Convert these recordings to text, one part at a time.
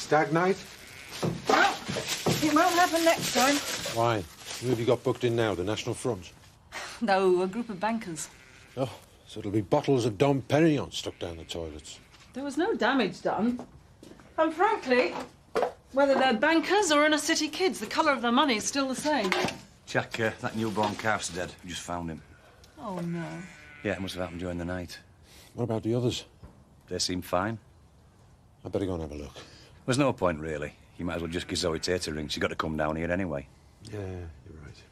Stag night? Well, it won't happen next time. Why? Who have you got booked in now, the National Front? No, a group of bankers. Oh, so it'll be bottles of Dom Perignon stuck down the toilets. There was no damage done. And frankly, whether they're bankers or inner city kids, the colour of their money is still the same. Jack, that newborn calf's dead. We just found him. Oh, no. Yeah, it must have happened during the night. What about the others? They seem fine. I better go and have a look. There's no point, really. You might as well just give Zoe Tate a ring. She's got to come down here anyway. Yeah, you're right.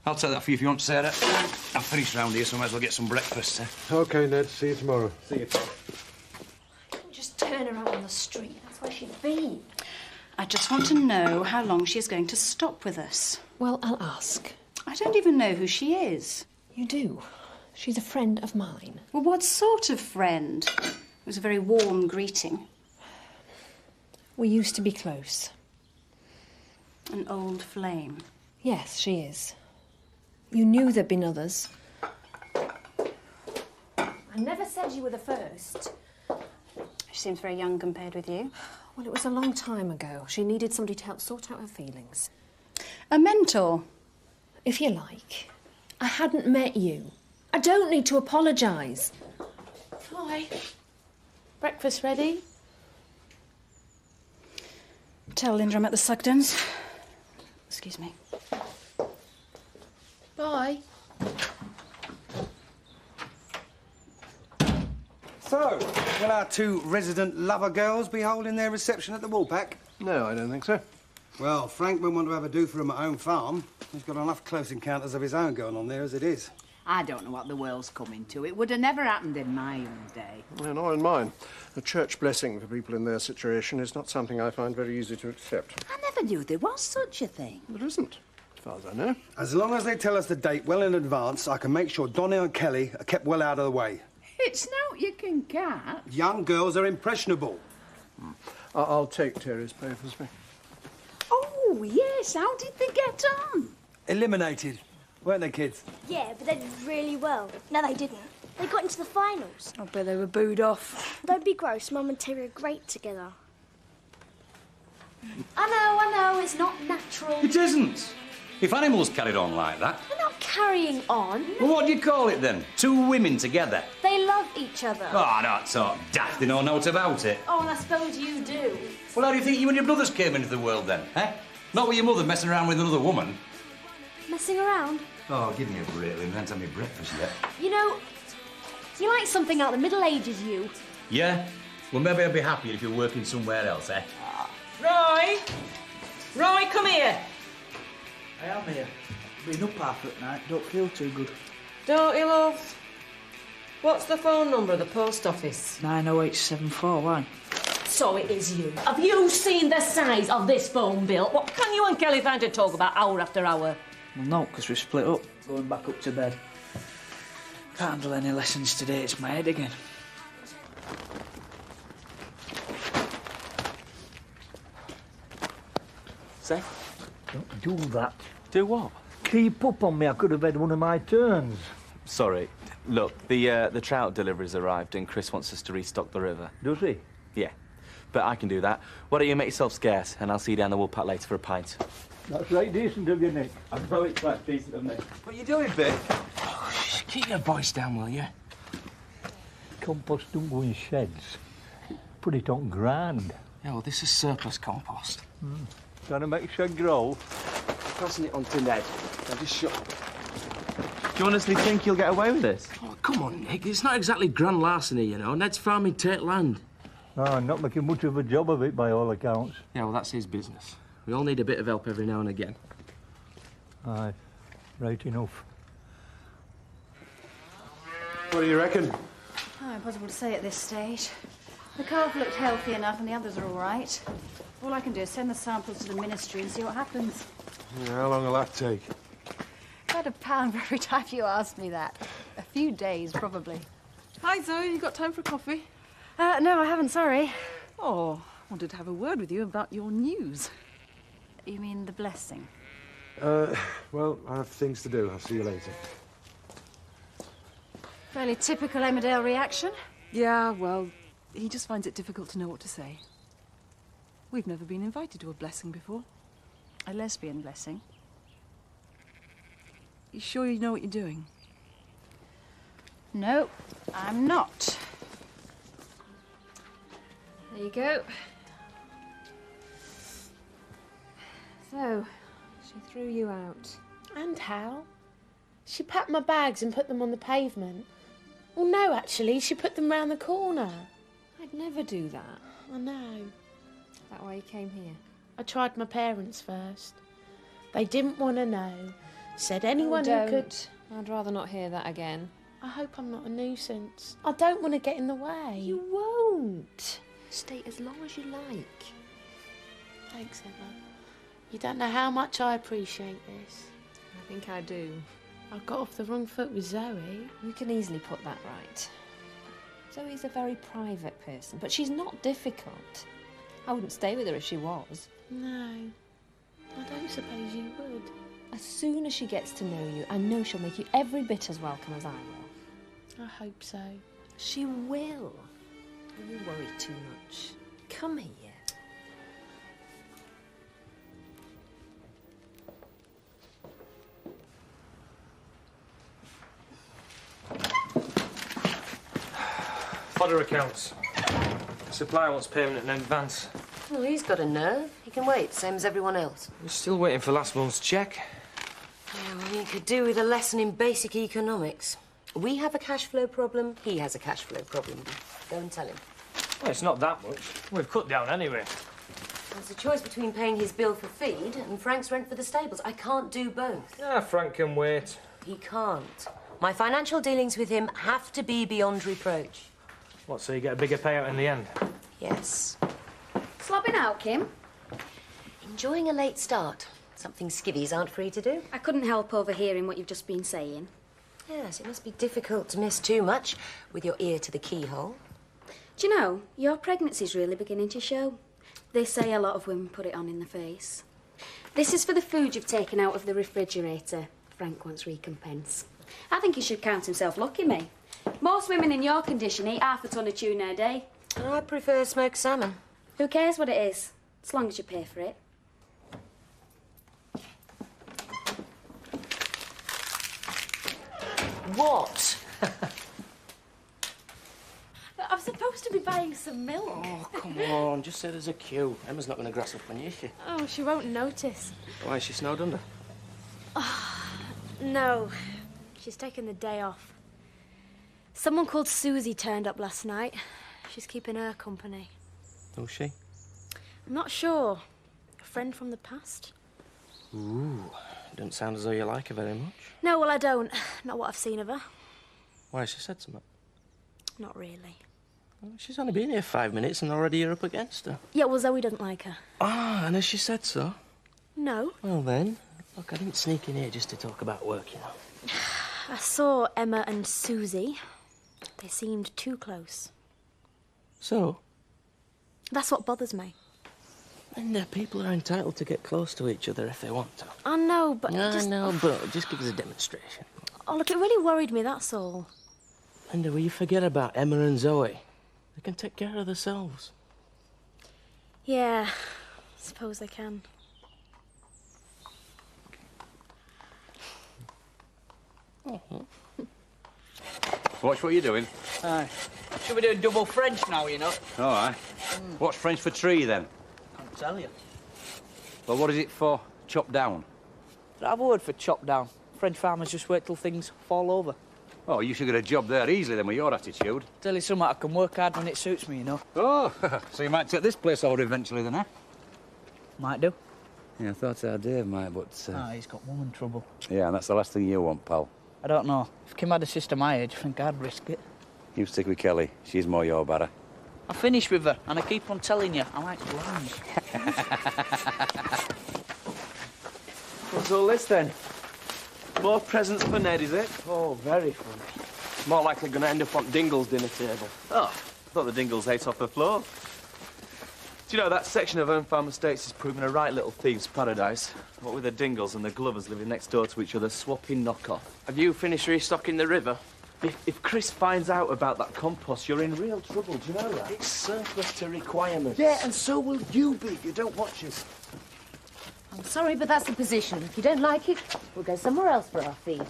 I'll take that for you if you want, Sarah. I've finished round here, so I might as well get some breakfast. OK, Ned. See you tomorrow. See you, Pop. Just turn her out on the street. That's where she'd be. I just want to know how long she is going to stop with us. Well, I'll ask. I don't even know who she is. You do? She's a friend of mine. Well, what sort of friend? It was a very warm greeting. We used to be close. An old flame. Yes, she is. You knew there'd been others. I never said you were the first. She seems very young compared with you. Well, it was a long time ago. She needed somebody to help sort out her feelings. A mentor? If you like. I hadn't met you. I don't need to apologise. Hi. Breakfast ready? Tell Linda I'm at the Sugdens. Excuse me. Bye. So, will our two resident lover girls be holding their reception at the Woolpack? No, I don't think so. Well, Frank wouldn't want to have a do for him at home farm. He's got enough close encounters of his own going on there as it is. I don't know what the world's coming to. It would have never happened in my own day. No, nor in mine. A church blessing for people in their situation is not something I find very easy to accept. I never knew there was such a thing. There isn't, as far as I know. As long as they tell us the date well in advance, I can make sure Donnell and Kelly are kept well out of the way. It's no you can catch. Young girls are impressionable. I'll take Terry's papers, me. Oh, yes. How did they get on? Eliminated, weren't they, kids? Yeah, but they did really well. No, they didn't. They got into the finals. I bet they were booed off. Don't be gross. Mum and Terry are great together. I know, it's not natural. It isn't. If animals carried on like that... They're not carrying on. Well, what do you call it, then? Two women together? They love each other. Oh, don't talk daft. They know naught about it. Oh, and I suppose you do. Well, how do you think you and your brothers came into the world, then, eh? Not with your mother messing around with another woman. Messing around? Oh, give me a break, Lynn. I haven't had me breakfast yet. You know, you like something out of the Middle Ages, you. Yeah? Well, maybe I'd be happier if you're working somewhere else, eh? Roy! Roy, come here. I am here. Been up half at night, don't feel too good. Don't you, love? What's the phone number of the post office? 90874, So it is you. Have you seen the size of this phone bill? What can you and Kelly find to talk about hour after hour? Well, no, because we split up, going back up to bed. Can't handle any lessons today, it's my head again. Say? Don't do that. Do what? Keep up on me. I could have had one of my turns. Sorry. Look, the trout delivery's arrived and Chris wants us to restock the river. Does he? Yeah. But I can do that. Why don't you make yourself scarce and I'll see you down the Woolpack later for a pint. That's right decent of you, Nick. I know it's quite decent of me. What are you doing, Vic? Oh, keep your voice down, will you? Compost don't go in sheds. Put it on ground. Yeah, well, this is surplus compost. Trying to make shed grow. Passing it on to Ned. Now just shut up. Do you honestly think you'll get away with this? Oh, come on, Nick. It's not exactly grand larceny, you know. Ned's farming Tate land. Oh, not making much of a job of it by all accounts. Yeah, well, that's his business. We all need a bit of help every now and again. Aye, right enough. What do you reckon? Oh, impossible to say at this stage. The calf looked healthy enough and the others are all right. All I can do is send the samples to the ministry and see what happens. Yeah, how long will that take? About £1 for every time you ask me that. A few days, probably. Hi, Zoe. You got time for coffee? No, I haven't, sorry. Oh, wanted to have a word with you about your news. You mean the blessing? Well, I have things to do. I'll see you later. Fairly typical Emmerdale reaction. Yeah, well, he just finds it difficult to know what to say. We've never been invited to a blessing before. A lesbian blessing? You sure you know what you're doing? No, I'm not. There you go. So, she threw you out. And how? She packed my bags and put them on the pavement. Well, no, actually, she put them round the corner. I'd never do that. I know. Is that why you came here? I tried my parents first. They didn't want to know. Said anyone who don't. could... I'd rather not hear that again. I hope I'm not a nuisance. I don't want to get in the way. You won't. Stay as long as you like. Thanks, Emma. You don't know how much I appreciate this. I think I do. I got off the wrong foot with Zoe. You can easily put that right. Zoe's a very private person, but she's not difficult. I wouldn't stay with her if she was. No, I don't suppose you would. As soon as she gets to know you, I know she'll make you every bit as welcome as I will. I hope so. She will. You worry too much. Come here. Fodder accounts. Supplier wants payment in advance. Well, he's got a nerve. He can wait, same as everyone else. We're still waiting for last month's cheque. Yeah, well, he could do with a lesson in basic economics. We have a cash flow problem, he has a cash flow problem. Go and tell him. Well, it's not that much. We've cut down anyway. There's a choice between paying his bill for feed and Frank's rent for the stables. I can't do both. Ah, Frank can wait. He can't. My financial dealings with him have to be beyond reproach. What, so you get a bigger payout in the end? Yes. Slobbing out, Kim? Enjoying a late start. Something skivvies aren't free to do. I couldn't help overhearing what you've just been saying. Yes, it must be difficult to miss too much with your ear to the keyhole. Do you know, your pregnancy's really beginning to show. They say a lot of women put it on in the face. This is for the food you've taken out of the refrigerator. Frank wants recompense. I think he should count himself lucky, me. Most women in your condition eat half a ton of tuna a day. I prefer smoked salmon. Who cares what it is, as long as you pay for it. What? I'm supposed to be buying some milk. Oh, come on, just say there's a queue. Emma's not going to grass up on you, is she? Oh, she won't notice. Why is she snowed under? No, she's taken the day off. Someone called Susie turned up last night. She's keeping her company. Who's she? I'm not sure. A friend from the past? Ooh, doesn't sound as though you like her very much. No, well, I don't. Not what I've seen of her. Why, she said something? Not really. Well, she's only been here 5 minutes and already you're up against her. Yeah, well, Zoe doesn't like her. Ah, and has she said so? No. Well then, look, I didn't sneak in here just to talk about work, you know. I saw Emma and Susie. They seemed too close. So? That's what bothers me. And people are entitled to get close to each other if they want to. I know, but I know, but just give us a demonstration. Oh, look, it really worried me, that's all. Linda, will you forget about Emma and Zoe? They can take care of themselves. Yeah, I suppose they can. Watch what you're doing. Aye. Should we do double French now, you know? All right. What's French for tree, then? Can't tell you. Well, what is it for chop down? I have a word for chop down. French farmers just wait till things fall over. Oh, you should get a job there easily, then, with your attitude. Tell you something, I can work hard when it suits me, you know. Oh, so you might take this place over eventually, then, eh? Might do. Yeah, I thought our Dave might, but... Ah, he's got woman trouble. Yeah, and that's the last thing you want, pal. I don't know. If Kim had a sister my age, I think I'd risk it. You stick with Kelly. She's more your batter. I finished with her, and I keep on telling you, I like blondes. What's all this, then? More presents for Ned, is it? Oh, very funny. More likely going to end up on Dingle's dinner table. Oh, I thought the Dingles ate off the floor. Do you know, that section of Home Farm Estates is proving a right little thieves' paradise. What with the Dingles and the Glovers living next door to each other, swapping knock-off. Have you finished restocking the river? If Chris finds out about that compost, you're in real trouble, do you know that? It's surplus to requirements. Yeah, and so will you be if you don't watch us. I'm sorry, but that's the position. If you don't like it, we'll go somewhere else for our feed.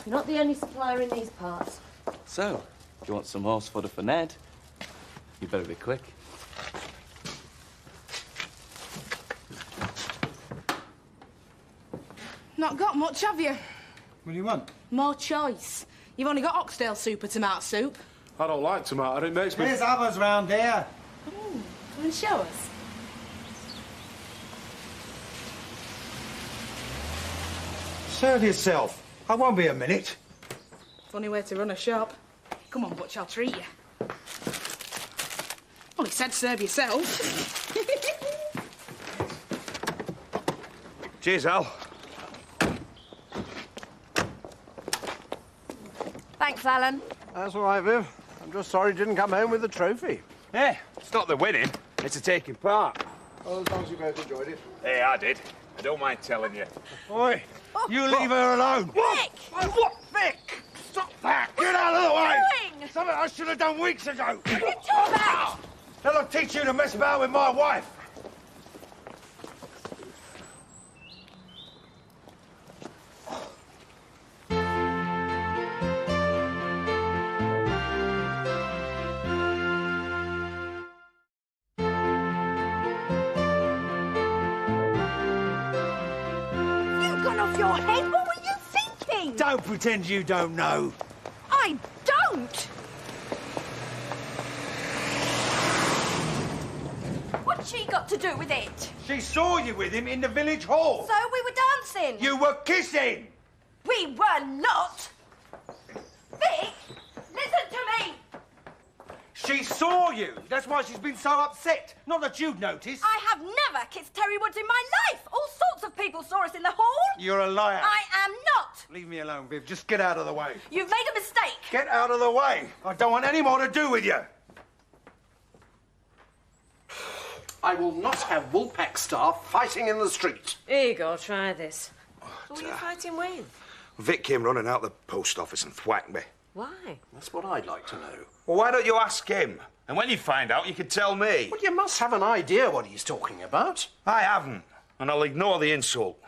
You're not the only supplier in these parts. So, if you want some horse fodder for Ned, you better be quick. Not got much, have you? What do you want? More choice. You've only got oxtail soup or tomato soup. I don't like tomato. It makes me... There's others round here. Come and show us. Serve yourself. I won't be a minute. Funny way to run a shop. Come on, Butch, I'll treat you. Well, he said serve yourself. Cheers, Al. Thanks, Alan. That's all right, Viv. I'm just sorry you didn't come home with the trophy. Yeah, it's not the winning, it's the taking part. Well, as long as you both enjoyed it. Hey, I did. I don't mind telling you. Oi, you leave her alone. Vic! What, Vic? Stop that! Get out of the way! Something I should have done weeks ago. Get your back! That'll teach you to mess about with my wife. Your head? What were you thinking? Don't pretend you don't know. I don't! What's she got to do with it? She saw you with him in the village hall. So we were dancing. You were kissing. We were not. Vic, listen to me. She saw you. That's why she's been so upset. Not that you'd noticed. I have never kissed Terry Woods in my life. All sorts of people saw us in the hall. You're a liar. I am not. Leave me alone, Viv. Just get out of the way. You've made a mistake. Get out of the way. I don't want any more to do with you. I will not have Woolpack staff fighting in the street. Here you go, try this. Who are you fighting with? Vic came running out the post office and thwacked me. Why? That's what I'd like to know. Well, why don't you ask him? And when you find out, you can tell me. Well, you must have an idea what he's talking about. I haven't, and I'll ignore the insult.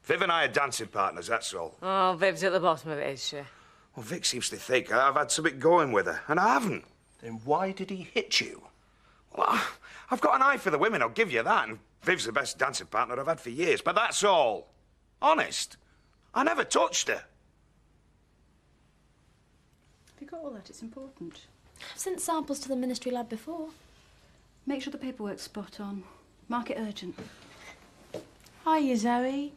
Viv and I are dancing partners, that's all. Oh, Viv's at the bottom of it, is she? Well, Vic seems to think I've had something going with her, and I haven't. Then why did he hit you? Well, I've got an eye for the women, I'll give you that, and Viv's the best dancing partner I've had for years, but that's all. Honest. I never touched her. Have you got all that? It's important. I've sent samples to the ministry lab before. Make sure the paperwork's spot on. Mark it urgent. Hiya, Zoe.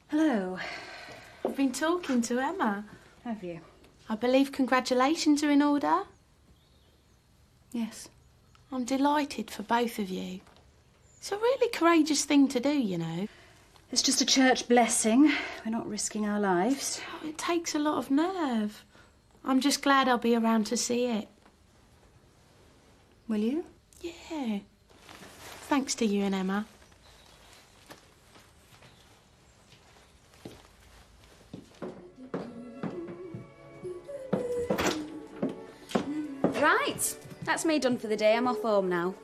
Hello. I've been talking to Emma. Have you? I believe congratulations are in order. Yes. I'm delighted for both of you. It's a really courageous thing to do, you know. It's just a church blessing. We're not risking our lives. Oh, it takes a lot of nerve. I'm just glad I'll be around to see it. Will you? Yeah. Thanks to you and Emma. Right. That's me done for the day. I'm off home now.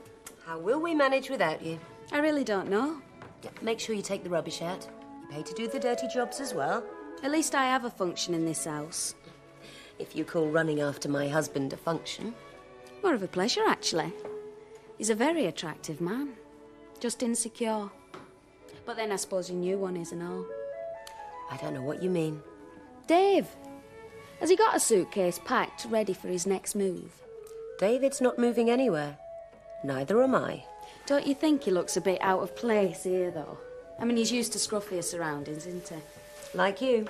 How will we manage without you? I really don't know. Yeah, make sure you take the rubbish out. You pay to do the dirty jobs as well. At least I have a function in this house. If you call running after my husband a function. More of a pleasure, actually. He's a very attractive man. Just insecure. But then I suppose your new one is and all. I don't know what you mean. Dave! Has he got a suitcase packed, ready for his next move? David's not moving anywhere. Neither am I. Don't you think he looks a bit out of place here, though? I mean, he's used to scruffier surroundings, isn't he? Like you.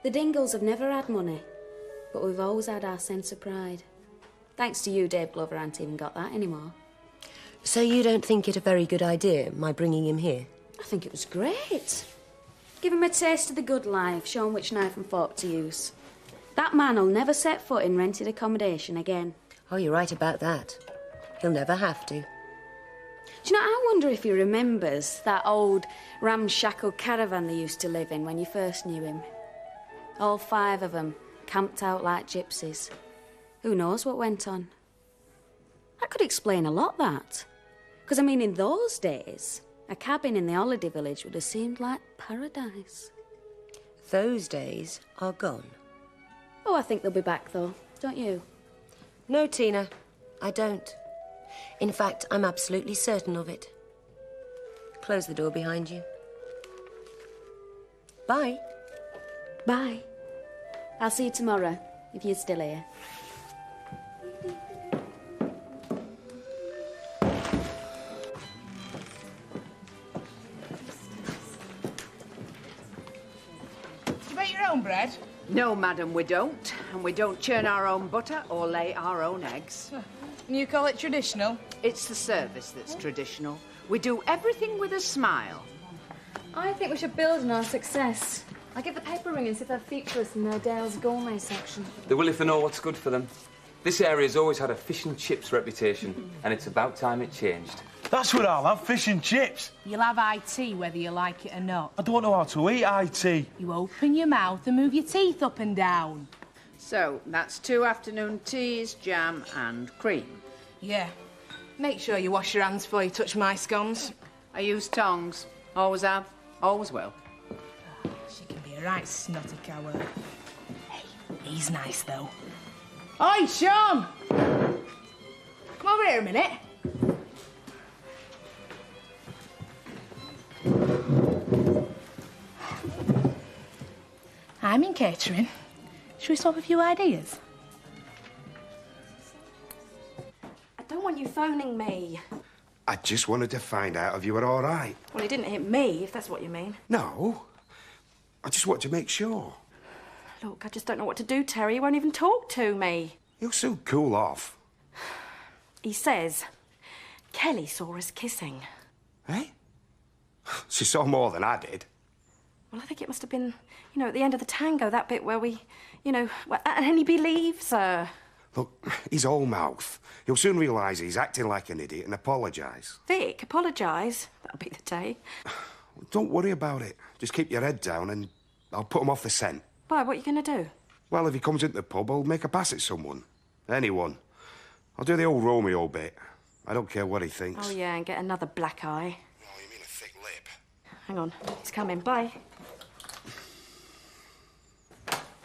The Dingles have never had money, but we've always had our sense of pride. Thanks to you, Dave Glover ain't even got that anymore. So you don't think it a very good idea, my bringing him here? I think it was great. Give him a taste of the good life, show him which knife and fork to use. That man'll never set foot in rented accommodation again. Oh, you're right about that. He'll never have to. Do you know, I wonder if he remembers that old ramshackle caravan they used to live in when you first knew him. All 5 of them, camped out like gypsies. Who knows what went on? That could explain a lot, that. Because, I mean, in those days, a cabin in the holiday village would have seemed like paradise. Those days are gone. Oh, I think they'll be back, though. Don't you? No, Tina, I don't. In fact, I'm absolutely certain of it. Close the door behind you. Bye. Bye. I'll see you tomorrow, if you're still here. Do you make your own bread? No, madam, we don't. And we don't churn our own butter or lay our own eggs. And you call it traditional? It's the service that's traditional. We do everything with a smile. I think we should build on our success. I'll give the paper a ring and see if they'll feature us in Emmerdale's gourmet section. They will if they know what's good for them. This area's always had a fish and chips reputation, and it's about time it changed. That's what I'll have, fish and chips. You'll have IT whether you like it or not. I don't know how to eat IT. You open your mouth and move your teeth up and down. So, that's 2 afternoon teas, jam and cream. Yeah. Make sure you wash your hands before you touch my scones. I use tongs. Always have, always will. She can be a right snotty coward. Hey, he's nice, though. Oi, Sean! Come over here a minute. I'm in catering. Should we swap a few ideas? I don't want you phoning me. I just wanted to find out if you were all right. Well, he didn't hit me, if that's what you mean. No. I just want to make sure. Look, I just don't know what to do, Terry. He won't even talk to me. You'll soon cool off. He says Kelly saw us kissing. Eh? She saw more than I did. Well, I think it must have been, you know, at the end of the tango, that bit where we, you know, and he believes her. Look, he's all mouth. He'll soon realise he's acting like an idiot and apologise. Vic, apologise. That'll be the day. Don't worry about it. Just keep your head down and I'll put him off the scent. Why, what are you going to do? Well, if he comes into the pub, I'll make a pass at someone. Anyone. I'll do the old Romeo bit. I don't care what he thinks. Oh, yeah, and get another black eye. Oh, you mean a thick lip? Hang on, he's coming. Bye.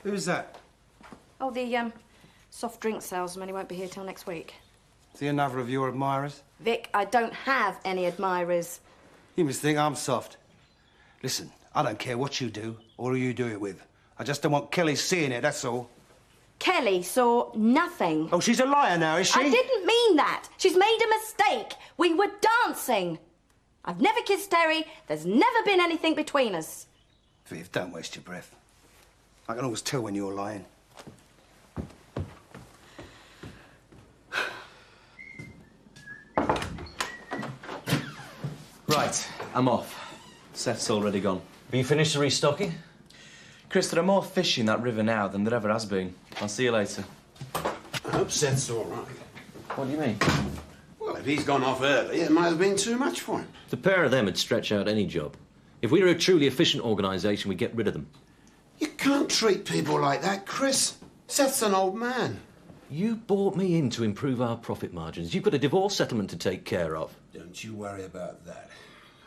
Who's that? Oh, the, soft drink salesman. He won't be here till next week. Is he another of your admirers? Vic, I don't have any admirers. You must think I'm soft. Listen, I don't care what you do or who you do it with. I just don't want Kelly seeing it, that's all. Kelly saw nothing. Oh, she's a liar now, is she? I didn't mean that. She's made a mistake. We were dancing. I've never kissed Terry. There's never been anything between us. Viv, don't waste your breath. I can always tell when you're lying. Right, I'm off. Seth's already gone. Have you finished the restocking? Chris, there are more fish in that river now than there ever has been. I'll see you later. I hope Seth's all right. What do you mean? Well, if he's gone off early, it might have been too much for him. The pair of them would stretch out any job. If we were a truly efficient organisation, we'd get rid of them. You can't treat people like that, Chris. Seth's an old man. You brought me in to improve our profit margins. You've got a divorce settlement to take care of. Don't you worry about that.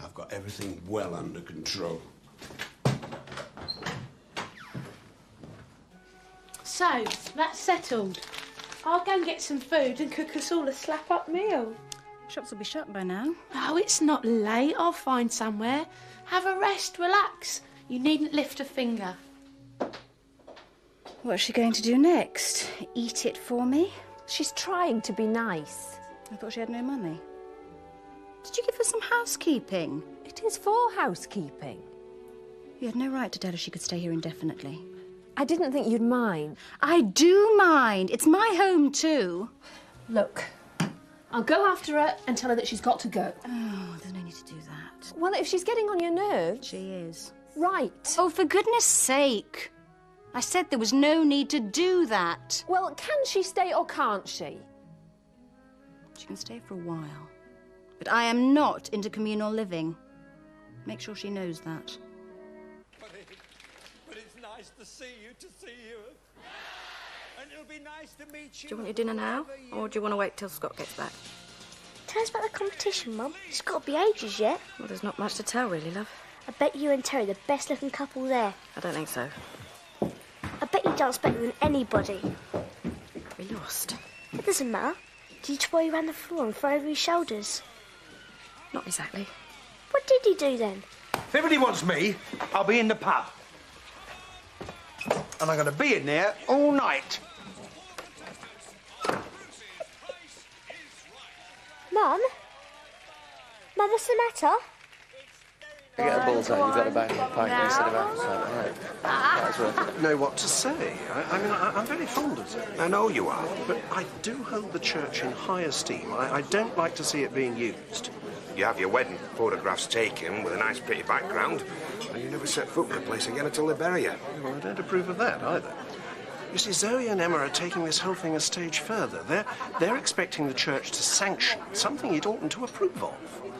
I've got everything well under control. So, that's settled. I'll go and get some food and cook us all a slap-up meal. Shops will be shut by now. Oh, it's not late. I'll find somewhere. Have a rest, relax. You needn't lift a finger. What's she going to do next? Eat it for me? She's trying to be nice. I thought she had no money. Did you give her some housekeeping? It is for housekeeping. You had no right to tell her she could stay here indefinitely. I didn't think you'd mind. I do mind. It's my home too. Look, I'll go after her and tell her that she's got to go. Oh, there's no need to do that. Well, if she's getting on your nerves... She is. Right. Oh, for goodness sake. I said there was no need to do that. Well, can she stay or can't she? She can stay for a while. But I am not into communal living. Make sure she knows that. But it's nice to see you, Do you want your dinner now, or do you want to wait till Scott gets back? Tell us about the competition, Mum. It's got to be ages yet. Well, there's not much to tell, really, love. I bet you and Terry are the best-looking couple there. I don't think so. I bet you dance better than anybody. We lost. It doesn't matter. Did he twirl you around the floor and throw over his shoulders? Not exactly. What did he do then? If everybody wants me, I'll be in the pub. And I'm going to be in there all night. Mum? Mum, what's the matter? You get a bullseye, you've got to bang a pint instead of outside. Right. That's worth it. Know what to say. I'm very fond of Zoe. I know you are. But I do hold the church in high esteem. I don't like to see it being used. You have your wedding photographs taken with a nice pretty background, and you never set foot in the place again until they bury you. Well, I don't approve of that either. You see, Zoe and Emma are taking this whole thing a stage further. They're expecting the church to sanction something it oughtn't to approve of.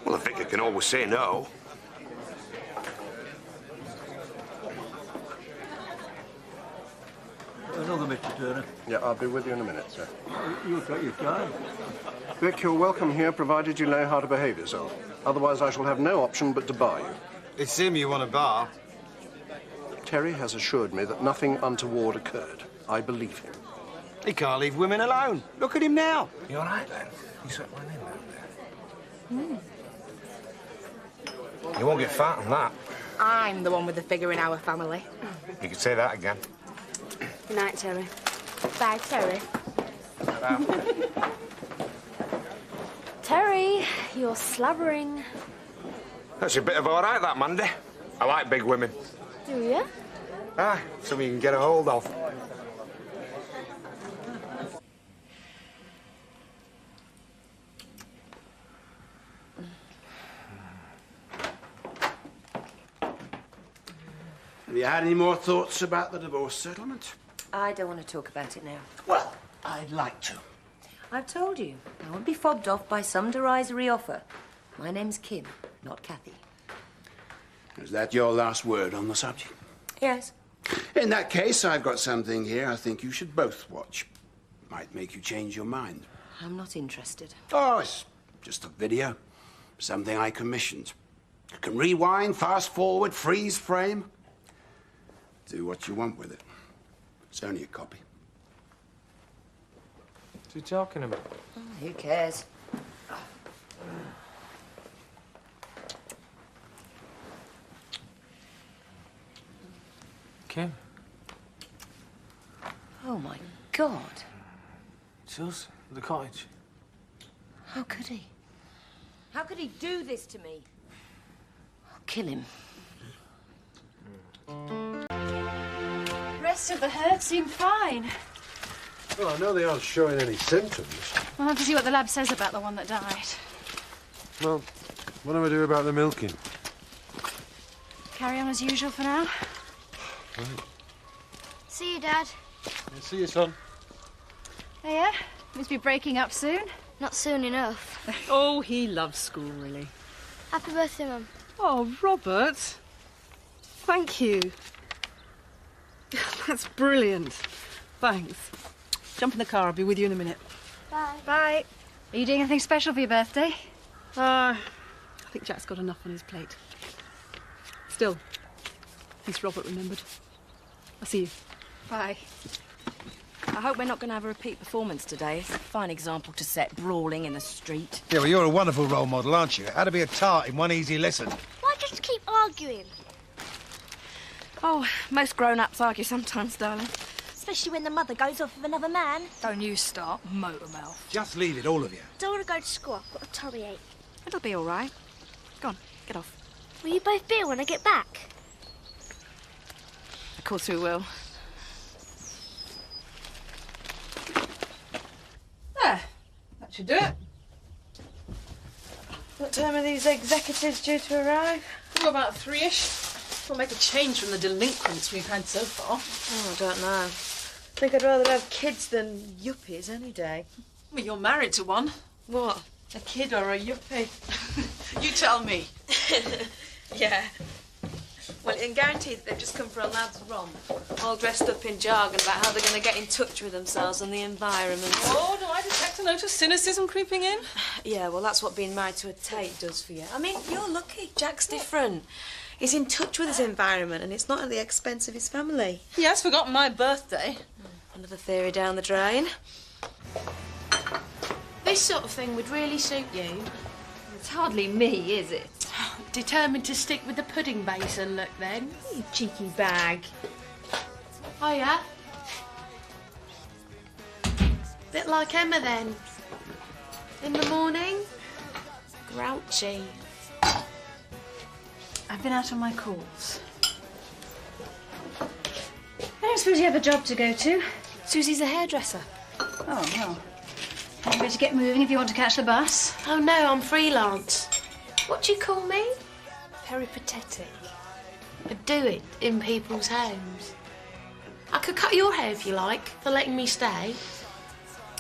Well, the vicar can always say no. Another Mr. Turner. Yeah, I'll be with you in a minute, sir. You'll take your time. Vic, you're welcome here, provided you know how to behave yourself. Otherwise, I shall have no option but to bar you. It's him you want to bar. Terry has assured me that nothing untoward occurred. I believe him. He can't leave women alone. Look at him now. You all right, then? You swept one in down there. You won't get fat on that. I'm the one with the figure in our family. You could say that again. Good night, Terry. Bye, Terry. Terry, you're slobbering. That's a bit of all right, that, Mandy. I like big women. Do you? Ah, something you can get a hold of. Have you had any more thoughts about the divorce settlement? I don't want to talk about it now. Well, I'd like to. I've told you. I won't be fobbed off by some derisory offer. My name's Kim, not Kathy. Is that your last word on the subject? Yes. In that case, I've got something here I think you should both watch. Might make you change your mind. I'm not interested. Oh, it's just a video. Something I commissioned. You can rewind, fast forward, freeze frame. Do what you want with it. It's only a copy. What's he talking about? Oh, who cares? Kim? Oh, my God. It's us, the cottage. How could he? How could he do this to me? I'll kill him. The rest of the herd seem fine. Well, I know they aren't showing any symptoms. We'll have to see what the lab says about the one that died. Well, what do I do about the milking? Carry on as usual for now. Right. See you, Dad. Yeah, see you, son. Oh, yeah? Must be breaking up soon. Not soon enough. Oh, he loves school, really. Happy birthday, Mum. Oh, Robert. Thank you. That's brilliant. Thanks. Jump in the car. I'll be with you in a minute. Bye. Bye. Are you doing anything special for your birthday? I think Jack's got enough on his plate. Still, at least Robert remembered. I'll see you. Bye. I hope we're not going to have a repeat performance today. It's a fine example to set, brawling in the street. Yeah, well, you're a wonderful role model, aren't you? How to be a tart in one easy lesson. Why just keep arguing? Oh, most grown-ups argue sometimes, darling. Especially when the mother goes off with another man. Don't you start, motor mouth. Just leave it, all of you. Don't want to go to school. I've got a tummy ache. It'll be all right. Go on, get off. Will you both be here when I get back? Of course we will. There. That should do it. What time are these executives due to arrive? Oh, about 3-ish. We'll make a change from the delinquents we've had so far. Oh, I don't know. I think I'd rather have kids than yuppies any day. Well, you're married to one. What? A kid or a yuppie? You tell me. Yeah. Well, you can guarantee that they've just come for a lad's romp, all dressed up in jargon about how they're going to get in touch with themselves and the environment. Oh, do I detect a note of cynicism creeping in? Yeah, well, that's what being married to a Tate does for you. I mean, you're lucky. Jack's different. He's in touch with his environment, and it's not at the expense of his family. He has forgotten my birthday. Another theory down the drain. This sort of thing would really suit you. It's hardly me, is it? Determined to stick with the pudding basin look, then? You cheeky bag. Oh, yeah? Bit like Emma, then. In the morning, grouchy. I've been out on my calls. I don't suppose you have a job to go to. Susie's a hairdresser. Oh, well. You better get moving if you want to catch the bus. Oh, no, I'm freelance. What do you call me? Peripatetic. I do it in people's homes. I could cut your hair if you like, for letting me stay.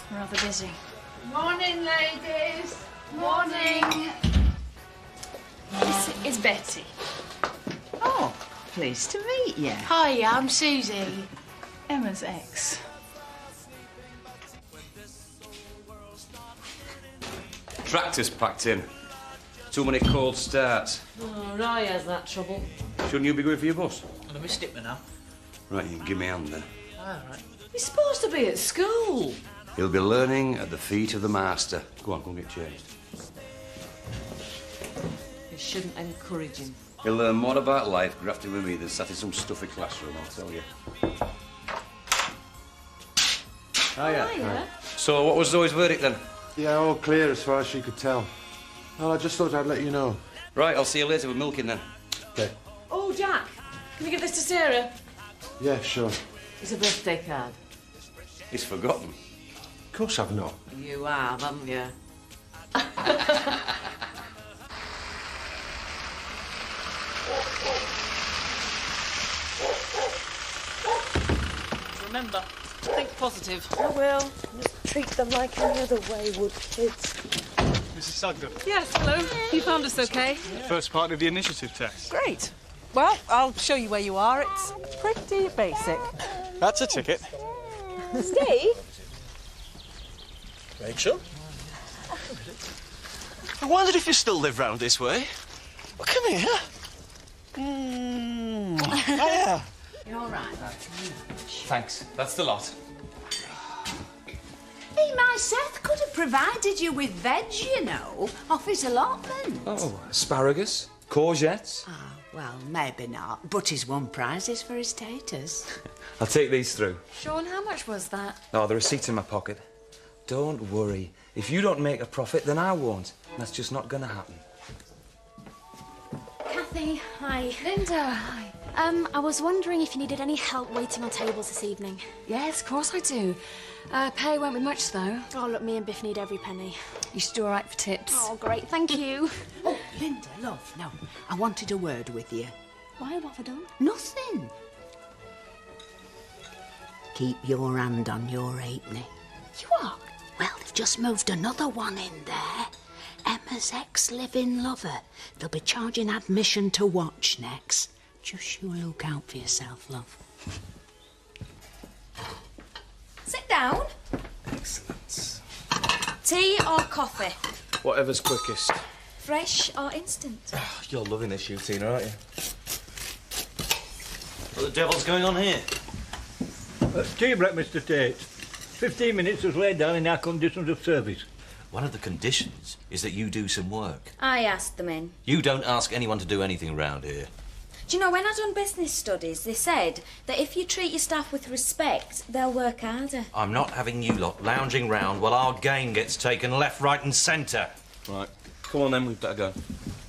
I'm rather busy. Morning, ladies. Morning. This is Betty. Oh, pleased to meet you. Hi, I'm Susie. Emma's ex. Tractor's packed in. Too many cold starts. Oh, Roy has that trouble. Shouldn't you be going for your bus? Well, I missed it now. Right, you can give me a hand then. All right. He's supposed to be at school. He'll be learning at the feet of the master. Go on, go and get changed. You shouldn't encourage him. He'll learn more about life grafting with me than sat in some stuffy classroom, I'll tell you. Oh, yeah. So, what was Zoe's verdict then? Yeah, all clear as far as she could tell. Well, I just thought I'd let you know. Right, I'll see you later with milking then. Okay. Oh, Jack, can you give this to Sarah? Yeah, sure. It's a birthday card. He's forgotten. Of course I've not. You have, haven't you? Remember, think positive. I will. Just treat them like any other wayward kids. Mrs. Sugden. Yes, hello. You found us okay? First part of the initiative test. Great. Well, I'll show you where you are. It's pretty basic. That's a ticket. Steve? Rachel? I wondered if you still live round this way. Well, come here. Yeah. You're all right. Thanks. That's the lot. He, my Seth, could have provided you with veg, you know, off his allotment. Oh, asparagus, courgettes. Ah, well, maybe not, but he's won prizes for his taters. I'll take these through. Sean, how much was that? Oh, the receipt's in my pocket. Don't worry. If you don't make a profit, then I won't. That's just not going to happen. Kathy, hi. Linda, hi. I was wondering if you needed any help waiting on tables this evening. Yes, of course I do. Pay won't be much, though. Oh, look, me and Biff need every penny. You should do all right for tips. Oh, great, thank you. Oh, Linda, love, no, I wanted a word with you. Why, what have I done? Nothing. Keep your hand on your halfpenny. You are? Well, they've just moved another one in there. Emma's ex-living lover. They'll be charging admission to watch next. Just you look out for yourself, love. Sit down. Excellent. Tea or coffee? Whatever's quickest. Fresh or instant? You're loving this, you, Tina, aren't you? What the devil's going on here? Tea break, Mr. Tate. 15 minutes was laid down in our conditions of service. One of the conditions is that you do some work. I asked them in. You don't ask anyone to do anything round here. Do you know, when I done business studies, they said that if you treat your staff with respect, they'll work harder. I'm not having you lot lounging round while our game gets taken left, right and centre. Right. Come on then, we'd better go.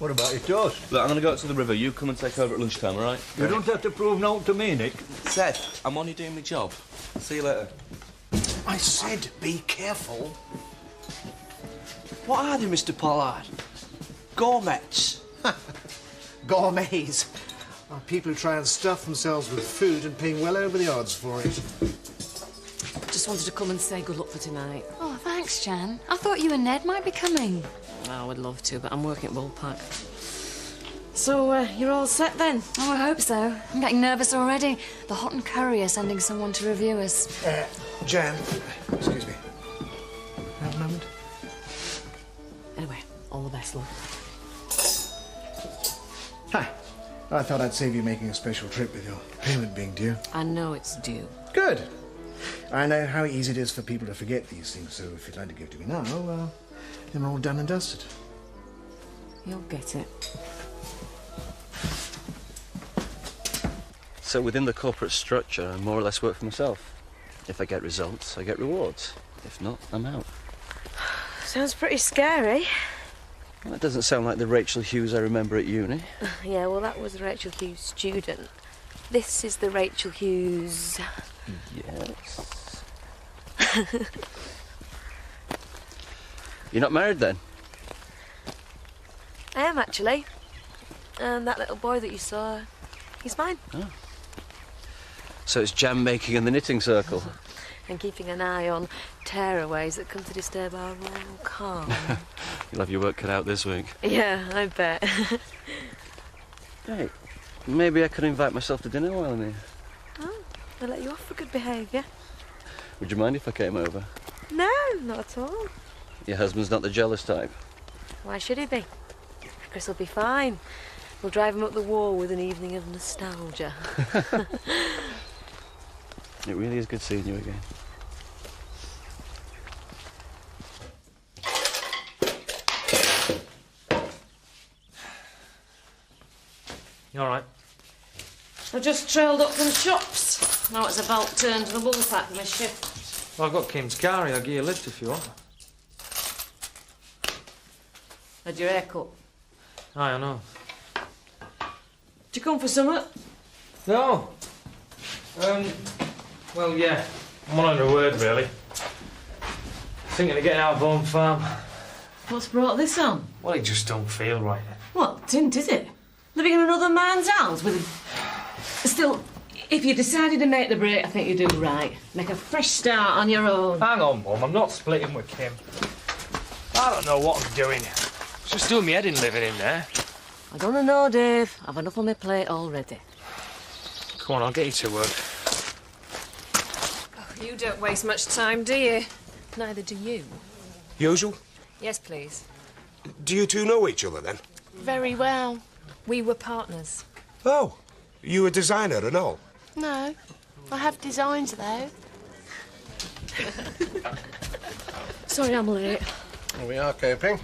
What about your toast? Look, I'm going to go out to the river. You come and take over at lunchtime, all right? You don't have to prove nothing to me, Nick. Seth, I'm only doing my job. See you later. I said be careful. What are they, Mr. Pollard? Gourmets? Gourmets. Are people who try and stuff themselves with food and paying well over the odds for it. Just wanted to come and say good luck for tonight. Oh, thanks, Jan. I thought you and Ned might be coming. I would love to, but I'm working at Bullpack. So, you're all set then? Oh, I hope so. I'm getting nervous already. The Hot and Curry are sending someone to review us. Jan, excuse me. Have a moment? Anyway, all the best, love. Hi. I thought I'd save you making a special trip with your payment being due. I know it's due. Good. I know how easy it is for people to forget these things, so if you'd like to give it to me now, then we're all done and dusted. You'll get it. So within the corporate structure, I more or less work for myself. If I get results, I get rewards. If not, I'm out. Sounds pretty scary. Well, that doesn't sound like the Rachel Hughes I remember at uni. Yeah, well, that was Rachel Hughes' student. This is the Rachel Hughes... Yes. You're not married then? I am, actually. And that little boy that you saw, he's mine. Oh. So it's jam making in the knitting circle. And keeping an eye on tearaways that come to disturb our royal calm. You'll have your work cut out this week. Yeah, I bet. Hey, maybe I could invite myself to dinner while I'm here. Oh, they'll let you off for good behaviour. Would you mind if I came over? No, not at all. Your husband's not the jealous type. Why should he be? Chris will be fine. We'll drive him up the wall with an evening of nostalgia. It really is good seeing you again. You all right? I just trailed up from shops. Now it's about turn to the bull pack, my shift. Well, I've got Kim's car. I'll give you a lift if you want. Had your hair cut? Aye, I know. Do you come for summer? No. Well, yeah. I'm on a word, really. Thinking of getting out of home farm. What's brought this on? Well, it just don't feel right. What, tint, is it? Living in another man's house with a... Still, if you decided to make the break, I think you do right. Make a fresh start on your own. Hang on, Mum. I'm not splitting with Kim. I don't know what I'm doing. It's just doing me head in living in there. I don't know, Dave. I've enough on my plate already. Come on, I'll get you to work. Oh, you don't waste much time, do you? Neither do you. Usual? Yes, please. Do you two know each other, then? Very well. We were partners. Oh, you a designer and all? No, I have designs, though. Sorry I'm late. Here we are, coping.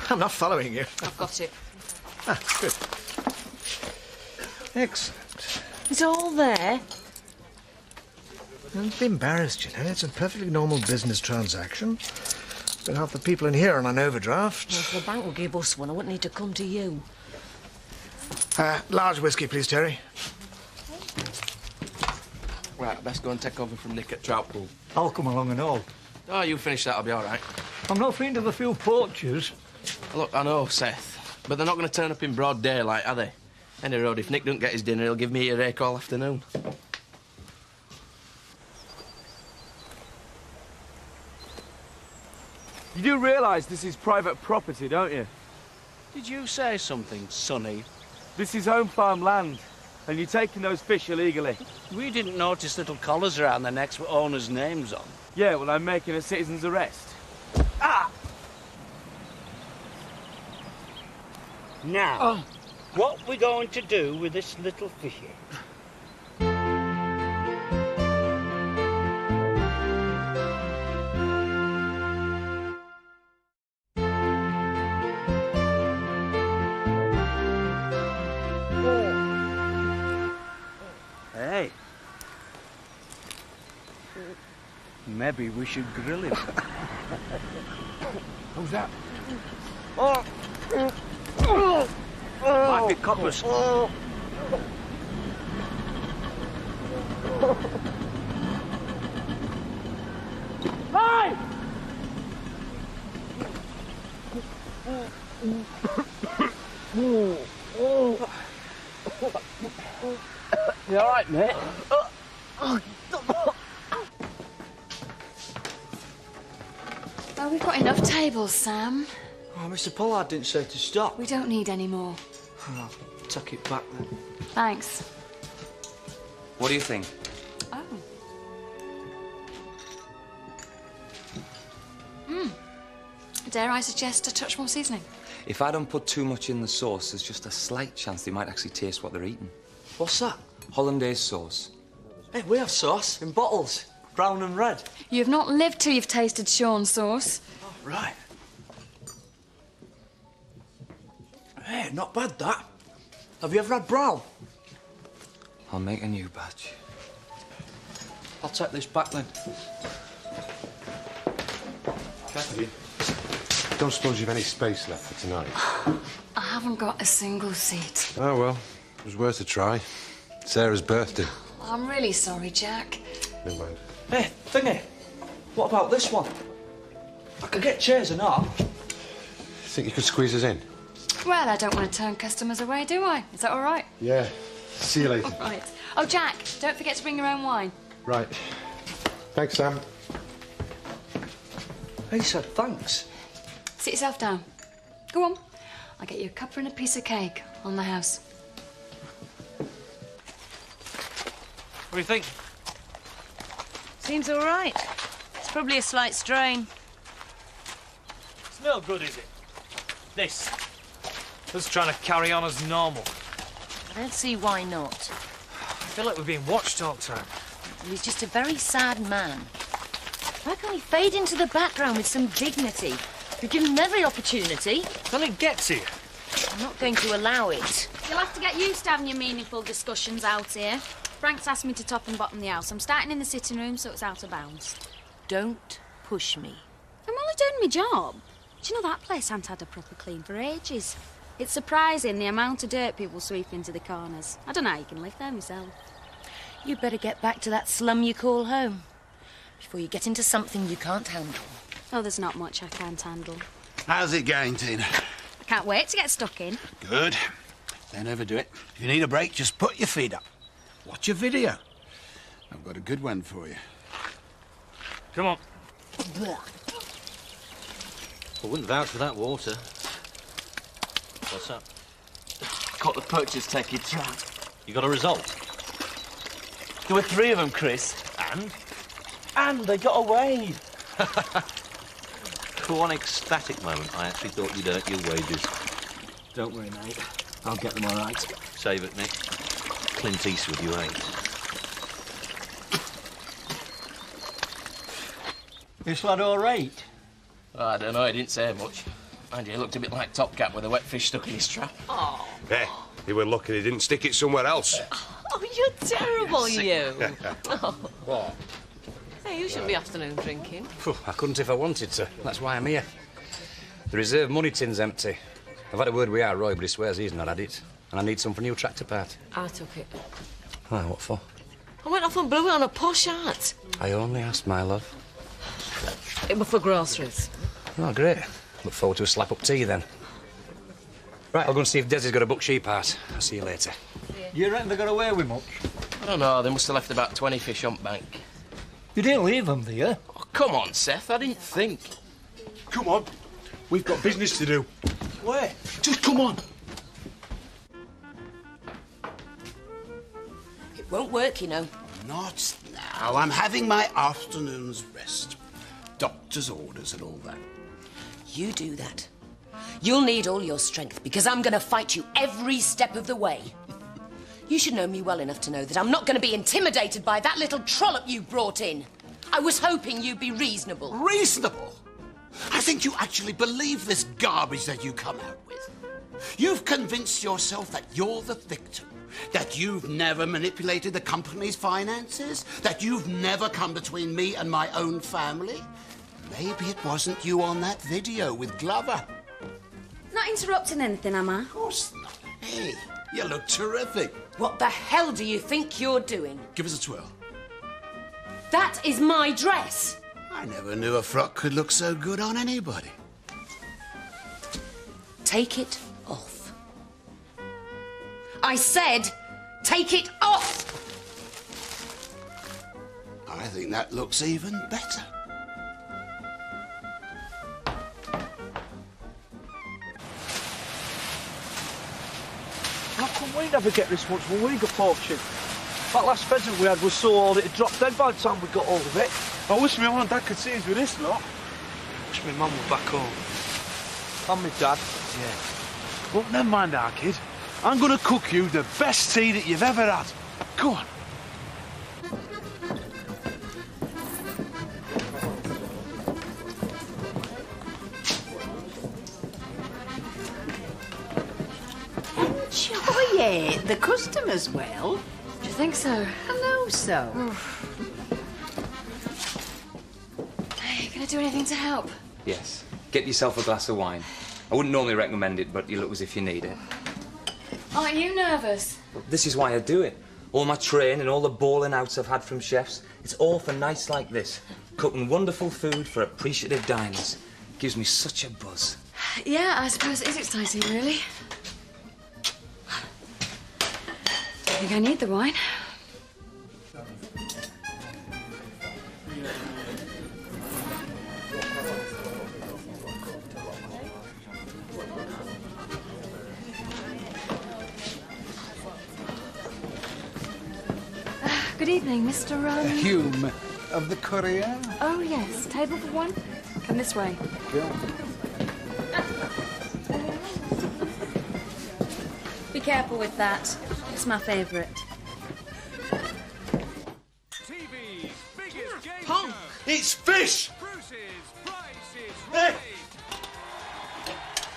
I'm not following you. I've got it. Ah, good. Excellent. It's all there. Don't be embarrassed, you know. It's a perfectly normal business transaction. But half the people in here are on overdraft. Well, if the bank will give us one, I wouldn't need to come to you. Large whiskey, please, Terry. Right, best go and take over from Nick at Troutpool. I'll come along and all. Oh, you finish that, I'll be all right. I'm not friend of a few poachers. Look, I know, Seth, but they're not going to turn up in broad daylight, are they? Any road, if Nick doesn't get his dinner, he'll give me a rake all afternoon. You do realise this is private property, don't you? Did you say something, Sonny? This is home farm land, and you're taking those fish illegally. We didn't notice little collars around their necks with owners' names on. Yeah, well, I'm making a citizen's arrest. Now, what we going to do with this little fishy? Hey. Maybe we should grill him. Who's that? Might be coppers. Hey! You all right, mate? Well, we've got enough tables, Sam. Oh, Mr. Pollard didn't say to stop. We don't need any more. Oh, take it back then. Thanks. What do you think? Oh. Dare I suggest a touch more seasoning? If I don't put too much in the sauce, there's just a slight chance they might actually taste what they're eating. What's that? Hollandaise sauce. Hey, we have sauce in bottles. Brown and red. You've not lived till you've tasted Sean's sauce. Oh, right. Hey, not bad, that. Have you ever had brown? I'll make a new batch. I'll take this back then. Kathy, don't suppose you've any space left for tonight? I haven't got a single seat. Oh, well, it was worth a try. Sarah's birthday. I'm really sorry, Jack. Never mind. Hey, Thingy, what about this one? I could get chairs and all. Think you could squeeze us in? Well, I don't want to turn customers away, do I? Is that all right? Yeah. See you later. All right. Oh, Jack, don't forget to bring your own wine. Right. Thanks, Sam. He said thanks. Sit yourself down. Go on. I'll get you a cuppa and a piece of cake on the house. What do you think? Seems all right. It's probably a slight strain. It's no good, is it? This. Just trying to carry on as normal. I don't see why not. I feel like we're being watched all the time. He's just a very sad man. Why can't he fade into the background with some dignity? You've given him every opportunity. Then it gets here. I'm not going to allow it. You'll have to get used to having your meaningful discussions out here. Frank's asked me to top and bottom the house. I'm starting in the sitting room, so it's out of bounds. Don't push me. I'm only doing my job. Do you know that place hasn't had a proper clean for ages? It's surprising the amount of dirt people sweep into the corners. I don't know how you can live there myself. You better get back to that slum you call home before you get into something you can't handle. Oh, there's not much I can't handle. How's it going, Tina? I can't wait to get stuck in. Good. Don't overdo it. If you need a break, just put your feet up. Watch a video. I've got a good one for you. Come on. I wouldn't vouch for that water. What's up? Got the poachers taking trap. You got a result? There were 3 of them, Chris. And they got away. For one ecstatic moment, I actually thought you'd earned your wages. Don't worry, mate. I'll get them all right. Save it, Nick. Clint Eastwood, you ain't. This lad all right? Oh, I don't know, he didn't say much. Mind you, he looked a bit like Top Cat with a wet fish stuck in his trap. Oh. Yeah, he were lucky he didn't stick it somewhere else. Oh, you're terrible, you. What? Hey, you shouldn't be afternoon drinking. I couldn't if I wanted to. That's why I'm here. The reserve money tin's empty. I've had a word with our Roy, but he swears he's not had it. And I need some for a new tractor part. I took it. Ah, what for? I went off and blew it on a posh hat. I only asked, my love. It was for groceries. Oh, great. Look forward to a slap-up tea, then. Right, I'll go and see if Desi's got a book sheep part. I'll see you later. Do you reckon they got away with much? I don't know, they must have left about 20 fish on bank. You didn't leave them there? Oh, come on, Seth, I didn't think. Come on. We've got business to do. Where? Just come on. It won't work, you know. Not now. I'm having my afternoon's rest. Doctor's orders and all that. You do that. You'll need all your strength because I'm going to fight you every step of the way. You should know me well enough to know that I'm not going to be intimidated by that little trollop you brought in. I was hoping you'd be reasonable. Reasonable? I think you actually believe this garbage that you come out with. You've convinced yourself that you're the victim, that you've never manipulated the company's finances, that you've never come between me and my own family. Maybe it wasn't you on that video with Glover. Not interrupting anything, am I? Of course not. Hey, you look terrific. What the hell do you think you're doing? Give us a twirl. That is my dress. I never knew a frock could look so good on anybody. Take it off. I said, take it off! I think that looks even better. We never get this much when we got poaching. That last pheasant we had was so old it dropped dead by the time we got hold of it. I wish my mum and dad could see us with this lot. Wish my mum was back home. And my dad. Yeah. Well, never mind our kid. I'm going to cook you the best tea that you've ever had. Go on. Enjoy it. The customers will. Do you think so? Hello, so. Hey, can I do anything to help? Yes. Get yourself a glass of wine. I wouldn't normally recommend it, but you look as if you need it. Aren't you nervous? This is why I do it. All my training, all the bawling outs I've had from chefs, it's all for nights like this. Cooking wonderful food for appreciative diners. Gives me such a buzz. Yeah, I suppose it is exciting, really. I think I need the wine. Good evening, Mr. Hume of the Courier. Oh, yes. Table for one? Come this way. Be careful with that. It's my favourite. Punk! It's fish! Hey!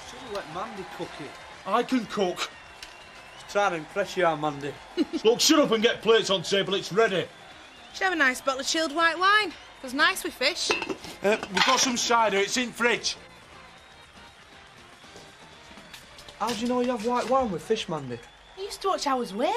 Should have let Mandy cook it. I can cook. Trying to impress you, Mandy. Look, shut up and get plates on table. It's ready. Should have a nice bottle of chilled white wine. Goes nice with fish. We've got some cider. It's in fridge. How do you know you have white wine with fish, Mandy? I used to watch Hours Way.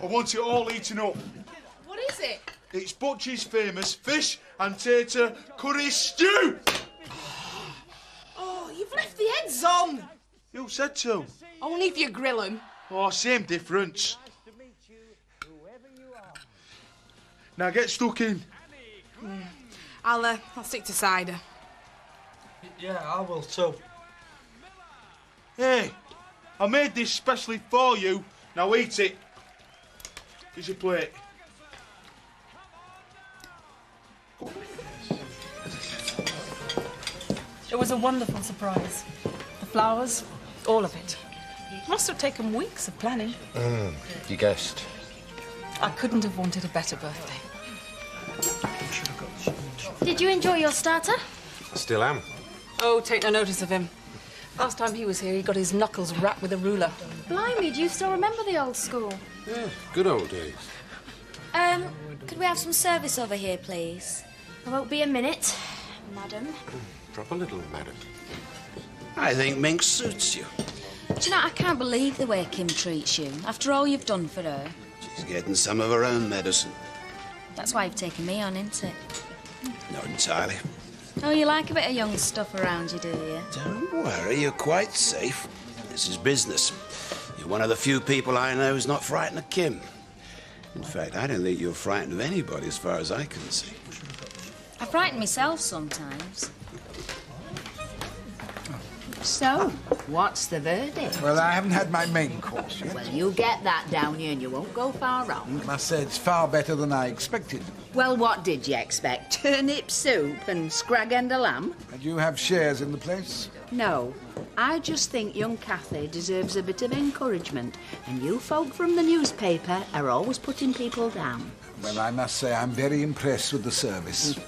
I want it all eaten up. What is it? It's Butch's famous fish and tater curry stew. Oh, you've left the heads on. You said so. Only if you grill them. Oh, same difference. Now get stuck in. I'll stick to cider. Yeah, I will too. Hey, I made this specially for you. Now eat it. Here's your plate. It was a wonderful surprise. The flowers, all of it. Must have taken weeks of planning. You guessed. I couldn't have wanted a better birthday. Did you enjoy your starter? Still am. Oh, take no notice of him. Last time he was here, he got his knuckles wrapped with a ruler. Blimey, do you still remember the old school? Yeah, good old days. Could we have some service over here, please? I won't be a minute, madam. Drop a little, madam. I think Mink suits you. Do you know, I can't believe the way Kim treats you, after all you've done for her. She's getting some of her own medicine. That's why you've taken me on, isn't it? Not entirely. Oh, you like a bit of young stuff around you, do you? Don't worry, you're quite safe. This is business. You're one of the few people I know who's not frightened of Kim. In fact, I don't think you're frightened of anybody as far as I can see. I frighten myself sometimes. So, what's the verdict? Well, I haven't had my main course yet. Well, you'll get that down here and you won't go far wrong. I must say it's far better than I expected. Well, what did you expect? Turnip soup and scrag end of lamb? And you have shares in the place? No. I just think young Cathy deserves a bit of encouragement, and you folk from the newspaper are always putting people down. Well, I must say I'm very impressed with the service.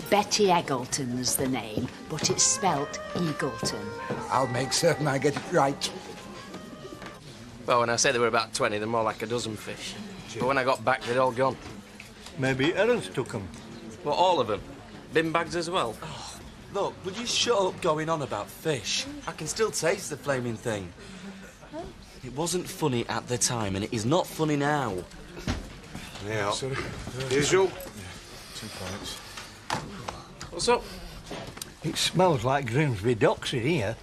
Betty Eggleton's the name, but it's spelt Eagleton. I'll make certain I get it right. Well, when I say there were about 20, they're more like a dozen fish. But when I got back, they'd all gone. Maybe Aaron's took them. Well, all of them. Bin bags as well. Oh, look, would you shut up going on about fish? I can still taste the flaming thing. It wasn't funny at the time, and it is not funny now. Yeah. Usual. 2 points. What's up? It smells like Grimsby Docks in here.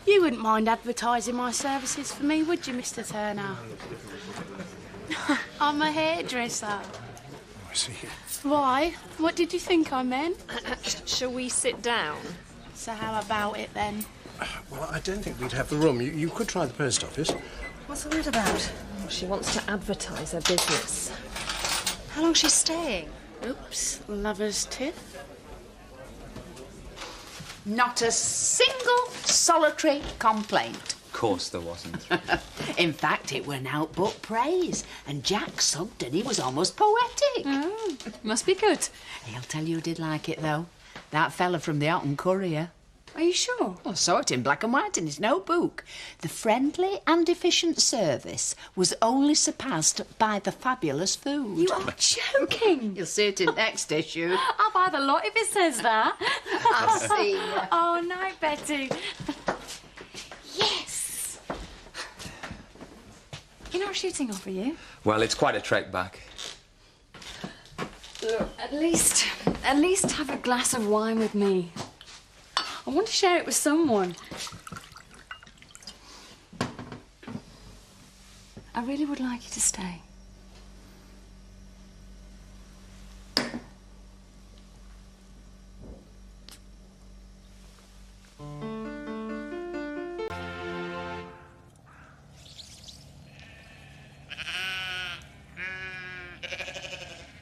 You wouldn't mind advertising my services for me, would you, Mr. Turner? I'm a hairdresser. I see. Why? What did you think I meant? Shall we sit down? So how about it then? Well, I don't think we'd have the room. You could try the post office. What's all that about? She wants to advertise her business. How long's she staying? Oops, lover's tiff. Not a single solitary complaint. Of course there wasn't. In fact, it went out but praise, and Jack subbed and he was almost poetic. Must be good. He'll tell you who did like it, though. That fella from the Otten Courier. Are you sure? I saw it in black and white in his notebook. The friendly and efficient service was only surpassed by the fabulous food. You are joking. You'll see it in next issue. I'll buy the lot if it says that. I'll see you. Oh, night, Betty. Yes. You're not shooting off, are you? Well, it's quite a trek back. Look, at least have a glass of wine with me. I want to share it with someone. I really would like you to stay.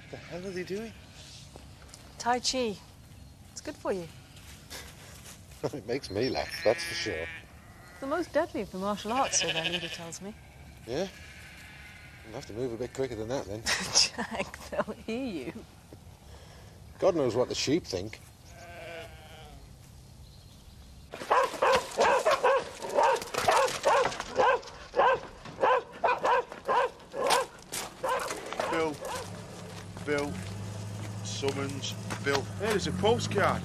The hell are they doing? Tai Chi. It's good for you. It makes me laugh, that's for sure. The most deadly of the martial arts, so their leader tells me. Yeah? I'll have to move a bit quicker than that, then. Jack, they'll hear you. God knows what the sheep think. Bill. Summons. Bill. Hey, there's a postcard.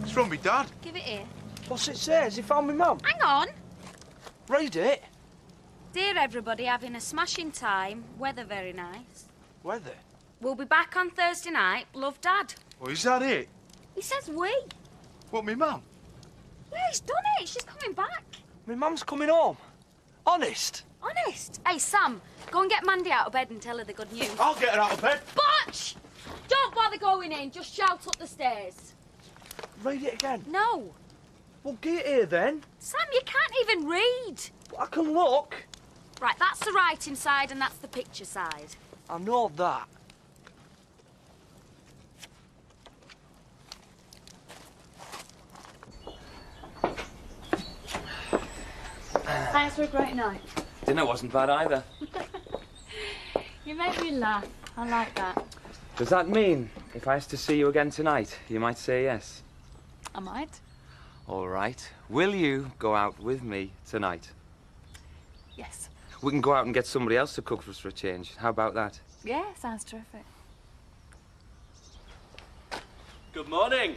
It's from me dad. Give it here. What's it say? Has he found me mum? Hang on. Read it. Dear everybody, having a smashing time. Weather very nice. Weather? We'll be back on Thursday night. Love, Dad. Oh, is that it? He says we. What, me mum? Yeah, he's done it. She's coming back. My mum's coming home. Honest. Honest. Hey, Sam, go and get Mandy out of bed and tell her the good news. I'll get her out of bed. Butch! Don't bother going in. Just shout up the stairs. Read it again. No. Well, get here then. Sam, you can't even read. I can look. Right, that's the writing side and that's the picture side. I know that. Thanks for a great night. Dinner wasn't bad either. You make me laugh. I like that. Does that mean if I was to see you again tonight, you might say yes? I might. All right. Will you go out with me tonight? Yes. We can go out and get somebody else to cook for us for a change. How about that? Yeah, sounds terrific. Good morning.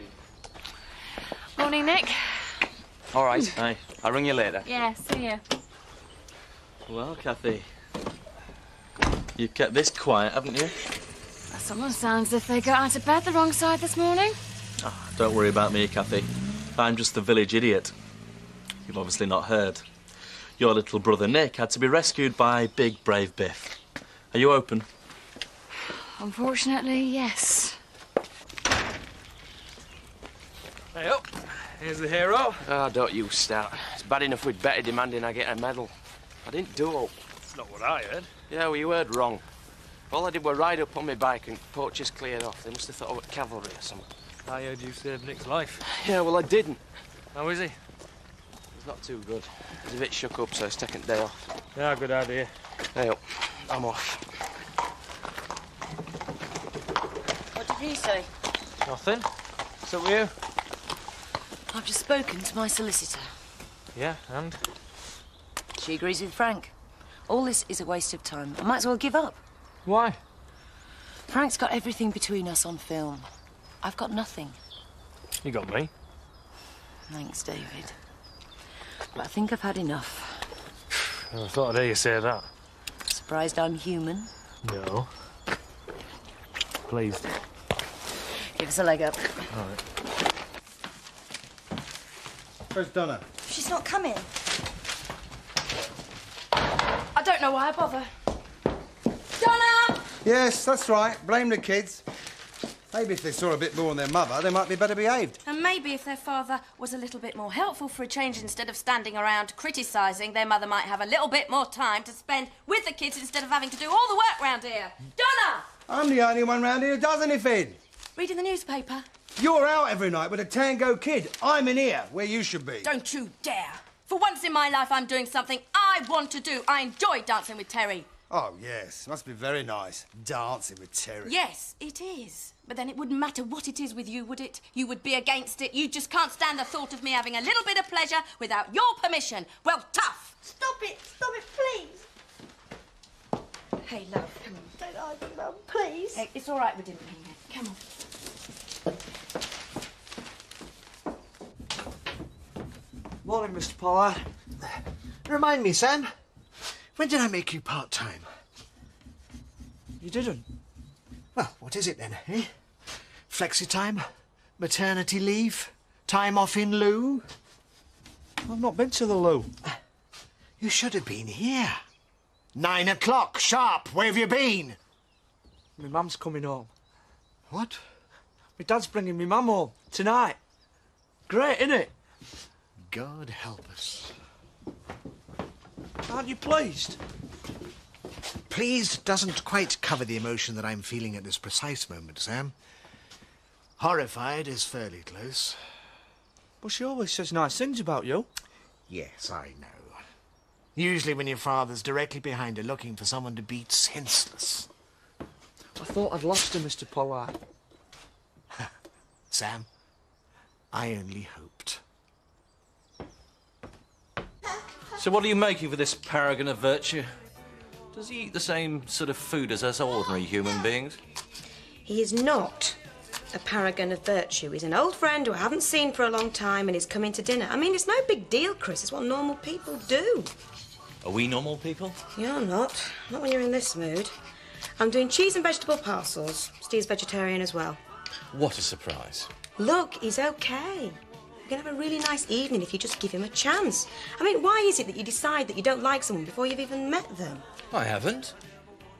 Morning, Nick. All right. Hi. I'll ring you later. Yeah, see ya. Well, Kathy, you've kept this quiet, haven't you? Someone sounds as if they got out of bed the wrong side this morning. Oh, don't worry about me, Kathy. I'm just the village idiot. You've obviously not heard. Your little brother Nick had to be rescued by big brave Biff. Are you open? Unfortunately, yes. Hey up. Here's the hero. Oh, don't you start. It's bad enough with Betty demanding I get a medal. I didn't do it. That's not what I heard. Yeah, well, you heard wrong. All I did was ride up on my bike and poachers cleared off. They must have thought I was cavalry or something. I heard you saved Nick's life. Yeah, well, I didn't. How is he? He's not too good. He's a bit shook up, so he's taking a day off. Yeah, good idea. Hey up. I'm off. What did he say? Nothing. What's up with you? I've just spoken to my solicitor. Yeah, and? She agrees with Frank. All this is a waste of time. I might as well give up. Why? Frank's got everything between us on film. I've got nothing. You got me. Thanks, David. But I think I've had enough. I thought I'd hear you say that. Surprised I'm human? No. Pleased. Give us a leg up. All right. Where's Donna? she's not coming. I don't know why I bother. Donna! Yes, that's right. Blame the kids. Maybe if they saw a bit more on their mother, they might be better behaved. And maybe if their father was a little bit more helpful for a change instead of standing around criticising, their mother might have a little bit more time to spend with the kids instead of having to do all the work round here. Donna! I'm the only one round here who does anything. Reading the newspaper? You're out every night with a tango kid. I'm in here, where you should be. Don't you dare. For once in my life, I'm doing something I want to do. I enjoy dancing with Terry. Oh, yes. Must be very nice, dancing with Terry. Yes, it is. But then it wouldn't matter what it is with you, would it? You would be against it. You just can't stand the thought of me having a little bit of pleasure without your permission. Well, tough. Stop it, please. Hey, love, come on. Don't argue, Mum, please. Hey, it's all right, we didn't mean it. Come on. Morning, Mr. Pollard. Remind me, Sam, when did I make you part-time? You didn't? Well, what is it then, eh? Flexi time? Maternity leave? Time off in lieu? I've not been to the loo. You should have been here. 9 o'clock, sharp. Where have you been? My mum's coming home. What? My dad's bringing my mum home tonight. Great, innit? God help us. Aren't you pleased? Pleased doesn't quite cover the emotion that I'm feeling at this precise moment, Sam. Horrified is fairly close. But she always says nice things about you. Yes, I know. Usually when your father's directly behind her looking for someone to beat senseless. I thought I'd lost her, Mr. Pollard. Sam, I only hoped. So what are you making for this paragon of virtue? Does he eat the same sort of food as us ordinary human beings? He is not a paragon of virtue. He's an old friend who I haven't seen for a long time and he's coming to dinner. I mean, it's no big deal, Chris. It's what normal people do. Are we normal people? You're not. Not when you're in this mood. I'm doing cheese and vegetable parcels. Steve's vegetarian as well. What a surprise. Look, he's okay. We're going to have a really nice evening if you just give him a chance. I mean, why is it that you decide that you don't like someone before you've even met them? I haven't.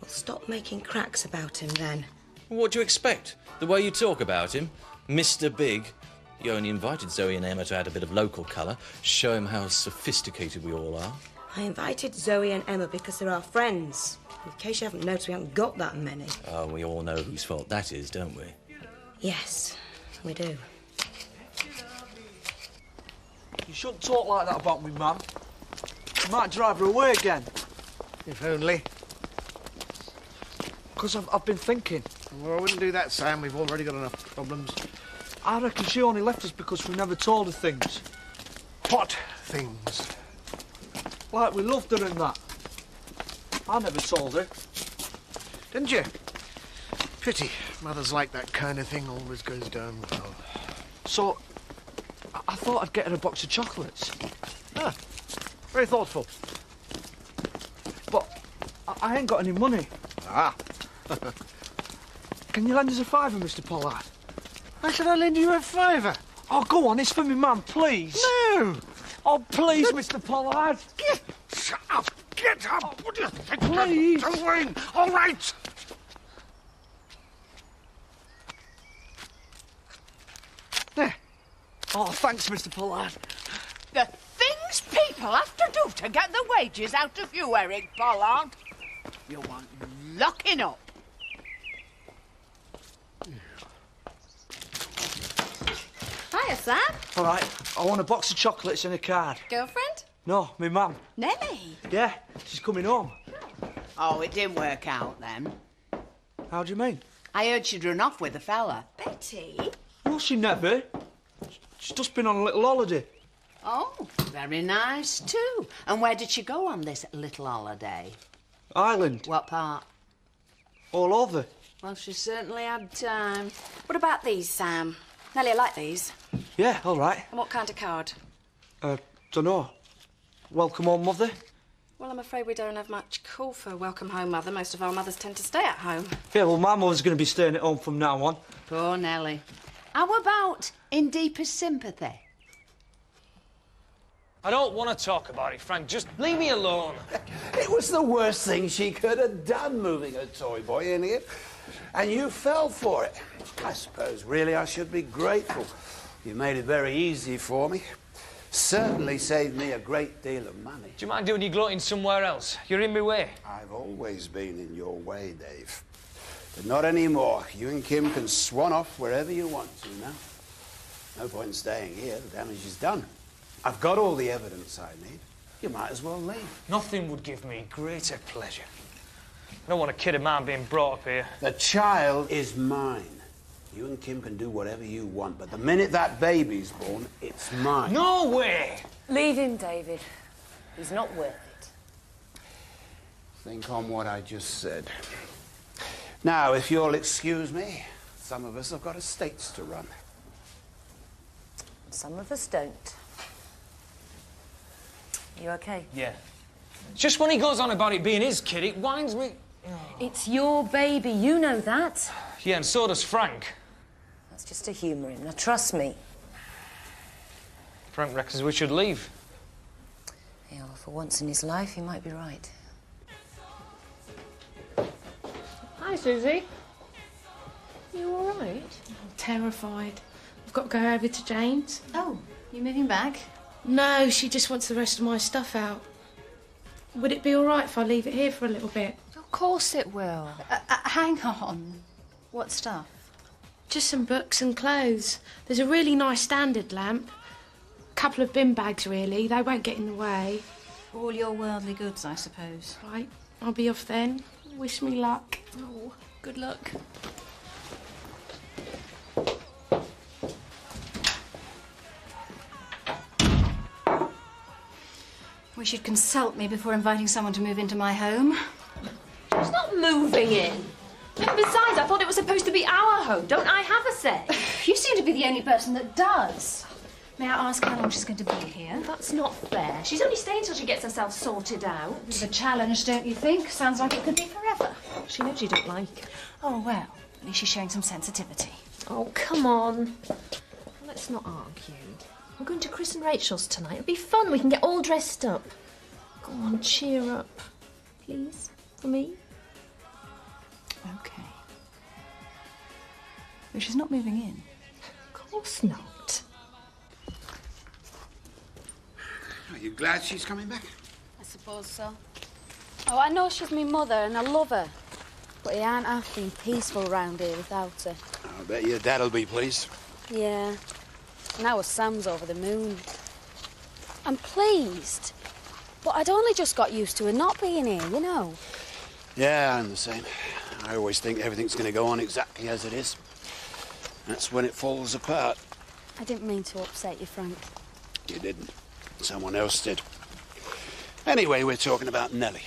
Well, stop making cracks about him then. What do you expect? The way you talk about him? Mr. Big. You only invited Zoe and Emma to add a bit of local colour, show him how sophisticated we all are. I invited Zoe and Emma because they're our friends. In case you haven't noticed, we haven't got that many. Oh, we all know whose fault that is, don't we? Yes, we do. You shouldn't talk like that about me, Mum. You might drive her away again. If only. Because I've been thinking. Well, I wouldn't do that, Sam. We've already got enough problems. I reckon she only left us because we never told her things. What things? Like we loved her and that. I never told her. Didn't you? Pity. Mothers like that kind of thing always goes down well. So, I thought I'd get her a box of chocolates. Ah, very thoughtful. But I ain't got any money. Ah. Can you lend us a fiver, Mr. Pollard? Why should I lend you a fiver? Oh, go on, it's for me, mum, please. No! Oh, please, Mr. Pollard. Shut up! Get up! What do you think Please. you're doing? All right! There. Oh, thanks, Mr. Pollard. The things people have to do to get the wages out of you, Eric Pollard. You want locking up. Hiya, Sam. All right, I want a box of chocolates and a card. Girlfriend? No, me mum. Nellie. Yeah, she's coming home. Oh, it didn't work out then. How do you mean? I heard she'd run off with a fella. Betty? No, she never. She's just been on a little holiday. Oh, very nice too. And where did she go on this little holiday? Ireland. What part? All over. Well, she certainly had time. What about these, Sam? Nellie, I like these. Yeah, all right. And what kind of card? Dunno. Welcome home, mother. Well, I'm afraid we don't have much call for Welcome Home, Mother. Most of our mothers tend to stay at home. Yeah, well, my mother's going to be staying at home from now on. Poor Nellie. How about in deepest sympathy? I don't want to talk about it, Frank. Just leave me alone. It was the worst thing she could have done, moving her toy boy in here. And you fell for it. I suppose, really, I should be grateful. You made it very easy for me. Certainly saved me a great deal of money. Do you mind doing your gloating somewhere else? You're in my way. I've always been in your way, Dave. But not anymore. You and Kim can swan off wherever you want to now. No point in staying here. The damage is done. I've got all the evidence I need. You might as well leave. Nothing would give me greater pleasure. I don't want a kid of mine being brought up here. The child is mine. You and Kim can do whatever you want, but the minute that baby's born, it's mine. No way! Leave him, David. He's not worth it. Think on what I just said. Now, if you'll excuse me, some of us have got estates to run. Some of us don't. You okay? Yeah. Just when he goes on about it being his kid, it winds me... It's your baby, you know that. Yeah, and so does Frank. That's just to humour him. Now, trust me. Frank reckons we should leave. Yeah, well, for once in his life, he might be right. Hi, Susie. You all right? I'm terrified. I've got to go over to Jane's. Oh, you moving back? No, she just wants the rest of my stuff out. Would it be all right if I leave it here for a little bit? Of course it will. Hang on. What stuff? Just some books and clothes. There's a really nice standard lamp. A couple of bin bags, really. They won't get in the way. All your worldly goods, I suppose. Right, I'll be off then. Wish me luck. Oh, good luck. Wish you'd consult me before inviting someone to move into my home. She's not moving in. And besides, I thought it was supposed to be our home. Don't I have a say? You seem to be the only person that does. May I ask how long she's going to be here? That's not fair. She's only staying till she gets herself sorted out. It's a challenge, don't you think? Sounds like it could be forever. She knows you don't like. Oh, well, at least she's showing some sensitivity. Oh, come on. Let's not argue. We're going to Chris and Rachel's tonight. It'll be fun. We can get all dressed up. Go on, cheer up. Please, for me. OK. But she's not moving in. Of course not. Are you glad she's coming back? I suppose so. Oh, I know she's my mother and I love her. But it ain't half been peaceful round here without her. I bet your dad'll be pleased. Yeah. And now Sam's over the moon. I'm pleased. But I'd only just got used to her not being here, you know. Yeah, I'm the same. I always think everything's going to go on exactly as it is. That's when it falls apart. I didn't mean to upset you, Frank. You didn't. Someone else did. Anyway, we're talking about Nellie.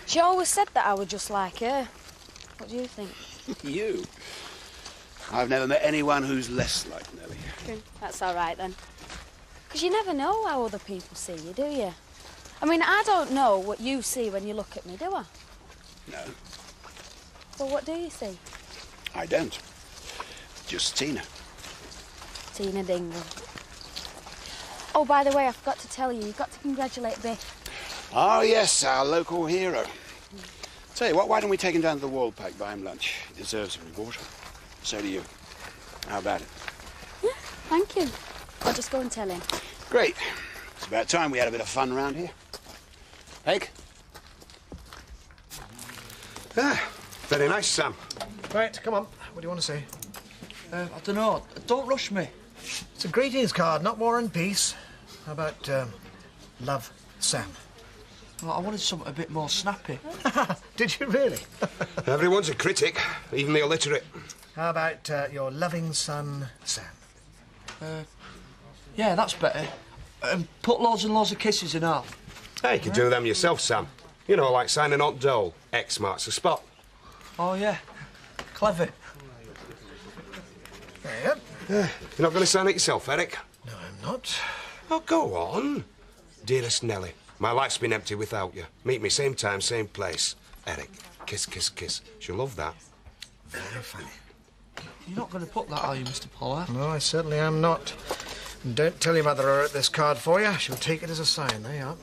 She always said that I was just like her. What do you think? You? I've never met anyone who's less like Nellie. True. That's all right, then. Because you never know how other people see you, do you? I mean, I don't know what you see when you look at me, do I? No, Well, what do you see? I don't. Just Tina. Tina Dingle. Oh, by the way, I forgot to tell you, you've got to congratulate Biff. Oh, yes, our local hero. Tell you what, why don't we take him down to the wall pack, buy him lunch? He deserves a reward. So do you. How about it? Yeah, thank you. I'll just go and tell him. Great. It's about time we had a bit of fun around here. Egg? Ah, very nice, Sam. Right, come on. What do you want to say? I don't know. Don't rush me. It's a greetings card, not War and Peace. How about, love, Sam? Well, I wanted something a bit more snappy. Did you really? Everyone's a critic, even the illiterate. How about your loving son, Sam? Yeah, that's better. Put loads and loads of kisses in all. Hey, you can do them yourself, Sam. You know, like signing on Dole. X marks the spot. Oh, yeah. Clever. Yep. You're not going to sign it yourself, Eric? No, I'm not. Oh, go on. Dearest Nellie, my life's been empty without you. Meet me same time, same place. Eric, kiss, kiss, kiss. She'll love that. Very funny. You're not going to put that, are you, Mr. Pollard? No, I certainly am not. And don't tell your mother I wrote this card for you. She'll take it as a sign. There you are.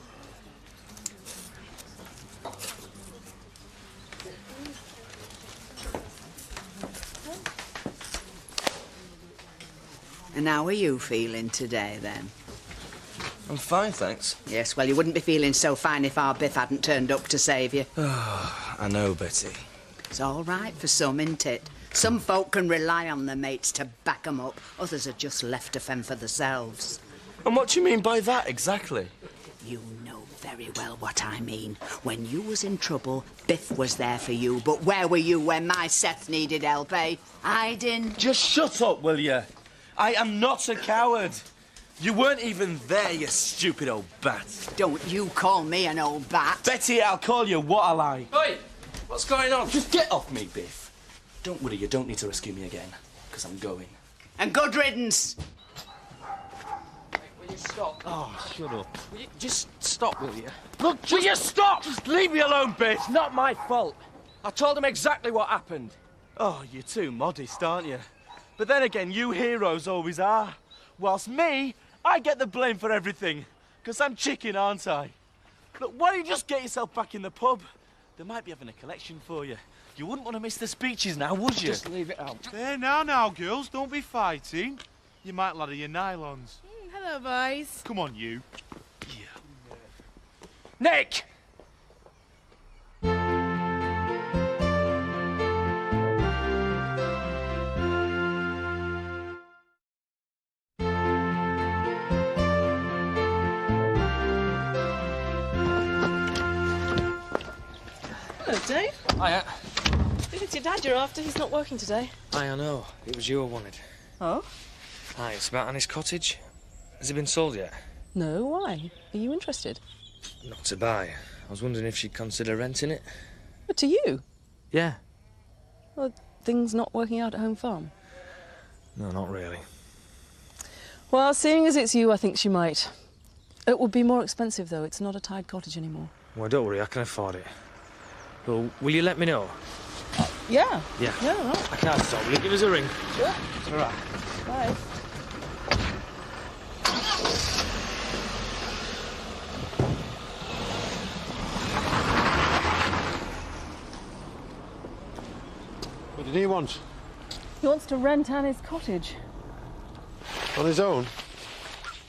And how are you feeling today, then? I'm fine, thanks. Yes, well, you wouldn't be feeling so fine if our Biff hadn't turned up to save you. I know, Betty. It's all right for some, isn't it? Some folk can rely on their mates to back 'em up. Others are just left to fend for themselves. And what do you mean by that, exactly? You know very well what I mean. When you was in trouble, Biff was there for you. But where were you when my Seth needed help, eh? Hiding. Just shut up, will you? I am not a coward. You weren't even there, you stupid old bat. Don't you call me an old bat. Betty, I'll call you what I like. Oi! What's going on? Just get off me, Biff. Don't worry, you don't need to rescue me again, because I'm going. And good riddance. Will you stop? Oh, shut up. Will you just stop, will you? Look, will you stop? Just leave me alone, Biff. It's not my fault. I told him exactly what happened. Oh, you're too modest, aren't you? But then again, you heroes always are. Whilst me, I get the blame for everything. Because I'm chicken, aren't I? Look, why don't you just get yourself back in the pub? They might be having a collection for you. You wouldn't want to miss the speeches now, would you? Just leave it out. There, now, girls, don't be fighting. You might ladder your nylons. Hello, boys. Come on, you. Nick! Hello, Dave. Hiya. If it's your dad you're after, he's not working today. I know. It was you I wanted. Oh? Hi, it's about Annie's cottage. Has it been sold yet? No, why? Are you interested? Not to buy. I was wondering if she'd consider renting it. But to you? Yeah. Well, things not working out at Home Farm? No, not really. Well, seeing as it's you, I think she might. It would be more expensive, though. It's not a tied cottage anymore. Well, don't worry, I can afford it. Well, will you let me know? Yeah. Yeah. Yeah, all right. I can't stop. Will you give us a ring? Sure. It's all right. Bye. What did he want? He wants to rent Annie's cottage. On his own?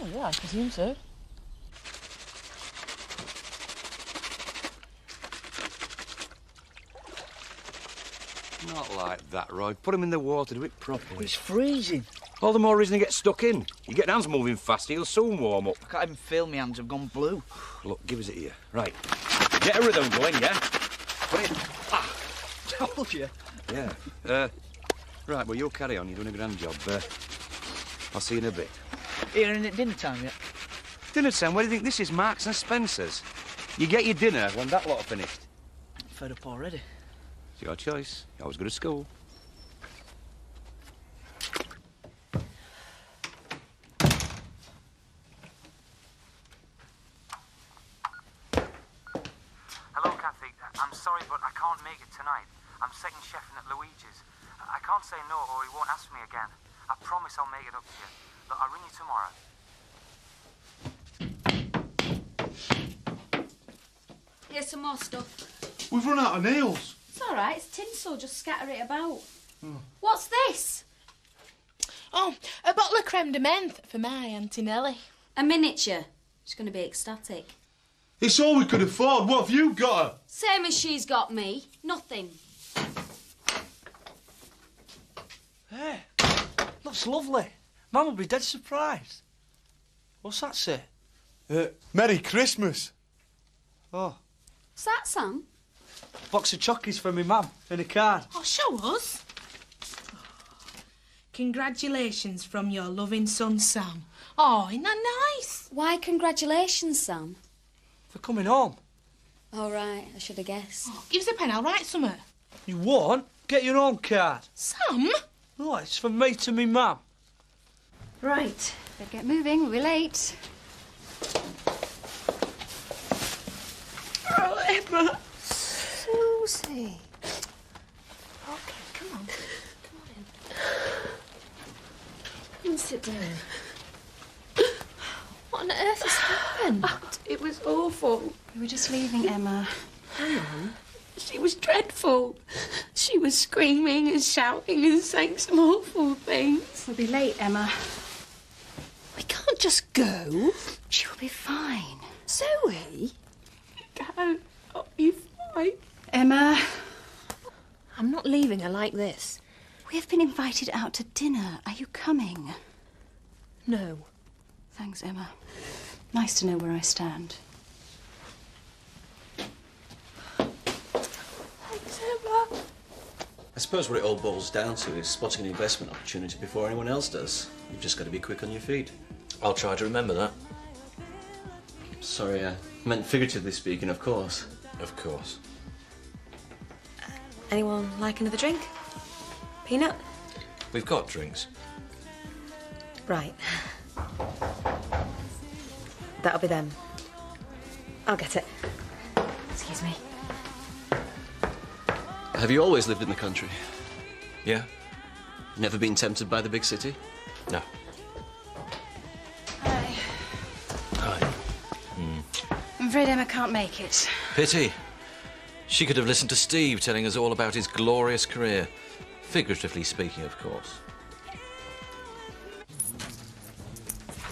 Oh, yeah, I presume so. Not like that, Roy. Put him in the water, do it properly. It's freezing. All the more reason to get stuck in. You get hands moving fast, he'll soon warm up. I can't even feel my hands have gone blue. Look, give us it here. Right. Get a rhythm going, yeah? Put it. Ah! Told you. Yeah. Right, well, you'll carry on. You're doing a grand job. I'll see you in a bit. Here, ain't it dinner time yet? Dinner time? Where do you think this is? Marks and Spencer's. You get your dinner when that lot are finished. I'm fed up already. It's your choice. You always go to school. Hello, Kathy. I'm sorry, but I can't make it tonight. I'm second chefing at Luigi's. I can't say no or he won't ask me again. I promise I'll make it up to you. Look, I'll ring you tomorrow. Here's some more stuff. We've run out of nails. It's all right. It's tinsel. Just scatter it about. What's this? Oh, a bottle of creme de menthe for my Auntie Nellie. A miniature. She's going to be ecstatic. It's all we could afford. What have you got her? Same as she's got me. Nothing. Hey, looks lovely. Mum will be dead surprised. What's that say? Merry Christmas. Oh, What's that, Sam? box of chockies for me mum and a card. Oh, show us. Congratulations from your loving son, Sam. Oh, isn't that nice? Why congratulations, Sam? For coming home. All right, I should have guessed. Oh, give us a pen, I'll write something. You won't? Get your own card. Sam? Oh, it's from me to me mum. Right. Better get moving, we'll be late. Oh, Emma. Susie. Okay, come on. Come on in. Come and sit down. What on earth has happened? It was awful. We were just leaving, Emma. Hang on. She was dreadful. She was screaming and shouting and saying some awful things. We'll be late, Emma. We can't just go. She will be fine. Zoe? Go. I'll be fine. Emma. I'm not leaving her like this. We have been invited out to dinner. Are you coming? No. Thanks, Emma. Nice to know where I stand. Thanks, Emma. I suppose what it all boils down to is spotting an investment opportunity before anyone else does. You've just got to be quick on your feet. I'll try to remember that. Sorry, I meant figuratively speaking, of course. Of course. Anyone like another drink? Peanut? We've got drinks. Right. That'll be them. I'll get it. Excuse me. Have you always lived in the country? Yeah. Never been tempted by the big city? No. Hi. Hi. I'm afraid Emma can't make it. Pity. She could have listened to Steve telling us all about his glorious career. Figuratively speaking, of course.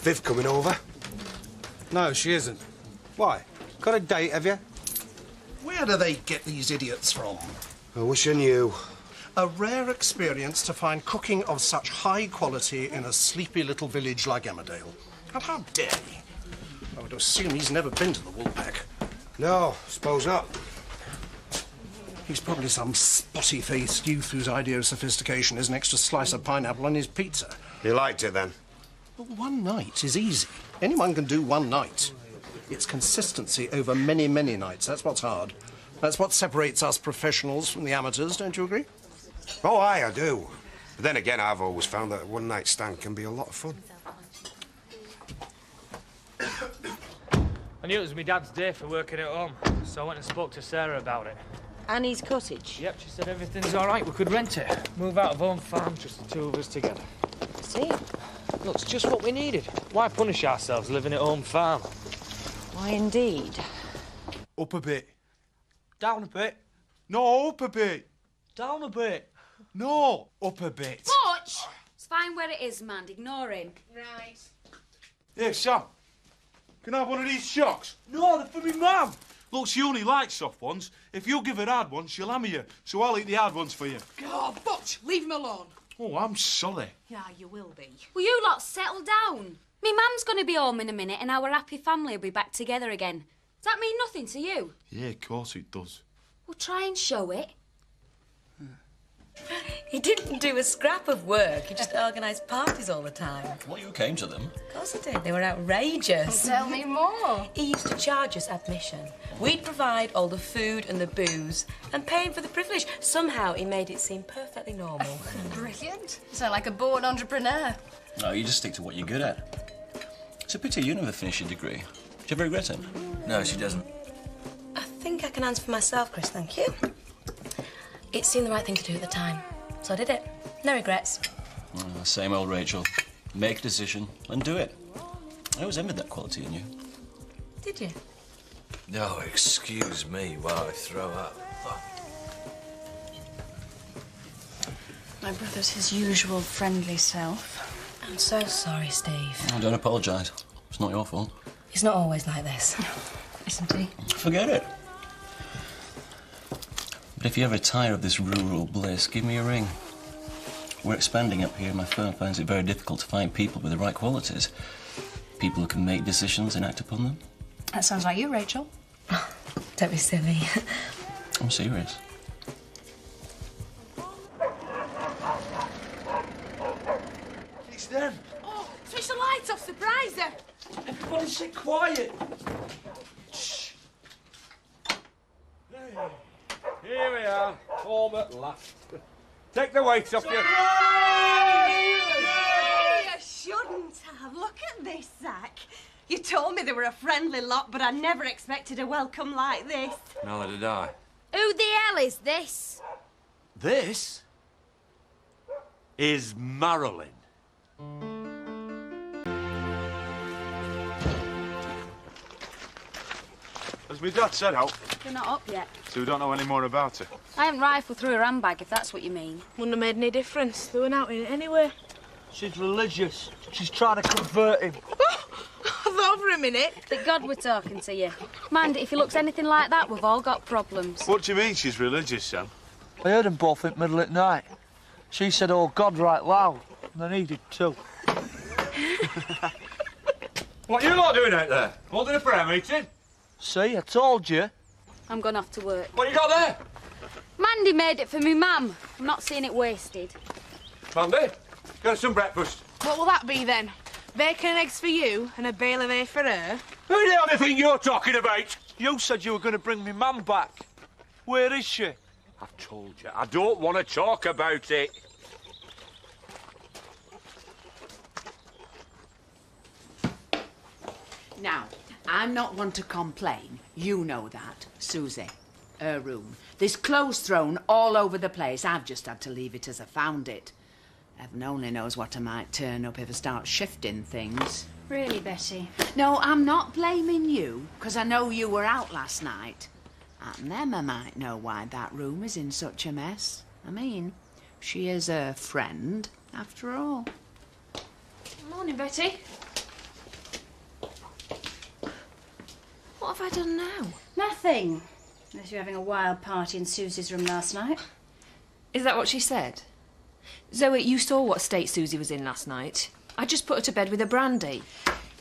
Viv coming over? No, she isn't. Why? Got a date, have you? Where do they get these idiots from? I wish I knew. A rare experience to find cooking of such high quality in a sleepy little village like Emmerdale. And how dare he? I would assume he's never been to the Woolpack. No, suppose not. He's probably some spotty-faced youth whose idea of sophistication is an extra slice of pineapple on his pizza. He liked it then. Well, one night is easy. Anyone can do one night. It's consistency over many, many nights. That's what's hard. That's what separates us professionals from the amateurs, don't you agree? Oh, aye, I do. But then again, I've always found that a one-night stand can be a lot of fun. I knew it was my dad's day for working at home, so I went and spoke to Sarah about it. Annie's cottage? Yep, she said everything's all right. We could rent it. Move out of home farm, just the two of us together. See? Look, it's just what we needed. Why punish ourselves living at home farm? Why, indeed. Up a bit. Down a bit. No, up a bit. Down a bit. No, up a bit. Butch! It's fine where it is, man. Ignore him. Right. Hey, Sam. Can I have one of these shocks? No, they're for me mum. Look, she only likes soft ones. If you give her hard ones, she'll hammer you. So I'll eat the hard ones for you. Oh, Butch, leave him alone. Oh, I'm sorry. Yeah, you will be. Will you lot settle down? Me mum's going to be home in a minute and our happy family will be back together again. Does that mean nothing to you? Yeah, of course it does. Well, try and show it. He didn't do a scrap of work. He just organised parties all the time. Well, you came to them. Of course he did. They were outrageous. Tell me more. He used to charge us admission. We'd provide all the food and the booze and pay him for the privilege. Somehow he made it seem perfectly normal. Brilliant. You sound like a born entrepreneur. No, you just stick to what you're good at. It's a pity you never finished your degree. Do you ever regret it? No, she doesn't. I think I can answer for myself, Chris, thank you. It seemed the right thing to do at the time, so I did it. No regrets. Same old Rachel. Make a decision and do it. I always envied that quality in you. Did you? No, excuse me while I throw up. My brother's his usual friendly self. I'm so sorry, Steve. Oh, don't apologise. It's not your fault. He's not always like this. Isn't he? Forget it. But if you ever tire of this rural bliss, give me a ring. We're expanding up here. My firm finds it very difficult to find people with the right qualities. People who can make decisions and act upon them. That sounds like you, Rachel. Don't be silly. I'm serious. It's them. Oh, switch the lights off, surprise her. Everybody sit quiet. Shh. Here we are, home at last. Take the weights off you. You shouldn't have. Look at this, Zach. You told me they were a friendly lot, but I never expected a welcome like this. Neither did I. Who the hell is this? This is Marilyn. Has my dad said out? You're not up yet. So we don't know any more about her? I haven't rifled through her handbag, if that's what you mean. Wouldn't have made any difference. They weren't out in it anyway. She's religious. She's trying to convert him. I thought for a minute that God were talking to you. Mind, if he looks anything like that, we've all got problems. What do you mean she's religious, Sam? I heard them both in the middle at night. She said, "Oh, God," right loud, and then he did too. What are you lot doing out there? Holding a prayer meeting? See, I told you. I'm going off to work. What you got there? Mandy made it for me mum. I'm not seeing it wasted. Mandy, get us some breakfast. What will that be then? Bacon and eggs for you and a bale of hay for her? Who the hell do you think you're talking about? You said you were going to bring me mum back. Where is she? I've told you, I don't want to talk about it. Now, I'm not one to complain. You know that, Susie. Her room. There's clothes thrown all over the place. I've just had to leave it as I found it. Heaven only knows what I might turn up if I start shifting things. Really, Betty? No, I'm not blaming you, because I know you were out last night. And Emma might know why that room is in such a mess. I mean, she is a friend, after all. Morning, Betty. What have I done now? Nothing. Unless you're having a wild party in Susie's room last night. Is that what she said? Zoe, you saw what state Susie was in last night. I just put her to bed with a brandy.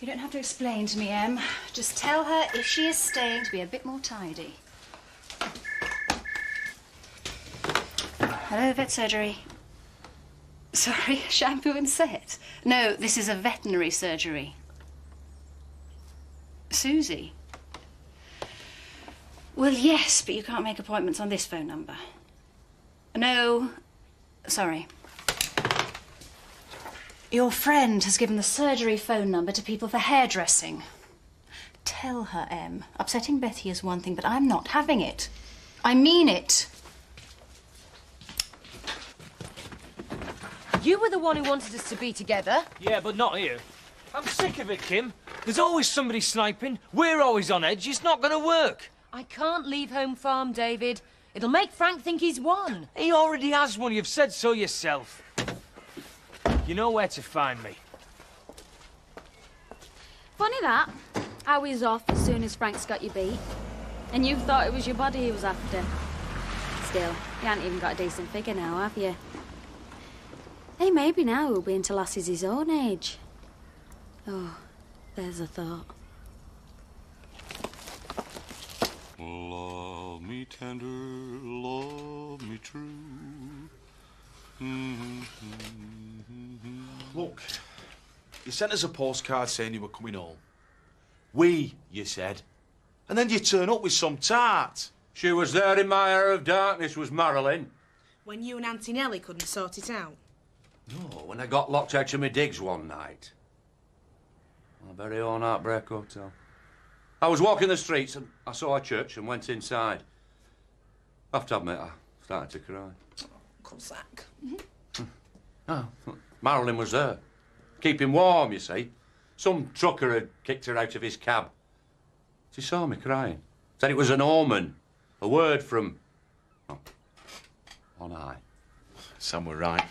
You don't have to explain to me, Em. Just tell her if she is staying to be a bit more tidy. Hello, vet surgery. Sorry, shampoo and set. No, this is a veterinary surgery. Susie? Well, yes, but you can't make appointments on this phone number. No, sorry. Your friend has given the surgery phone number to people for hairdressing. Tell her, Em. Upsetting Betty is one thing, but I'm not having it. I mean it. You were the one who wanted us to be together. Yeah, but not here. I'm sick of it, Kim. There's always somebody sniping. We're always on edge. It's not going to work. I can't leave home farm, David. It'll make Frank think he's won. He already has one. You've said so yourself. You know where to find me. Funny that. I was off as soon as Frank's got you beat. And you thought it was your body he was after. Still, you haven't even got a decent figure now, have you? Hey, maybe now he'll be into lassies his own age. Oh, there's a thought. Love me tender, love me true. Look, you sent us a postcard saying you were coming home. We, you said. And then you turn up with some tart. She was there in my hour of darkness, was Marilyn. When you and Auntie Nellie couldn't sort it out? No, when I got locked out of my digs one night. My very own Heartbreak Hotel. I was walking the streets and I saw a church and went inside. I have to admit, I started to cry. Uncle Zach. Oh, Marilyn was there. Keeping warm, you see. Some trucker had kicked her out of his cab. She saw me crying. Said it was an omen. A word from... on high. Sam were right.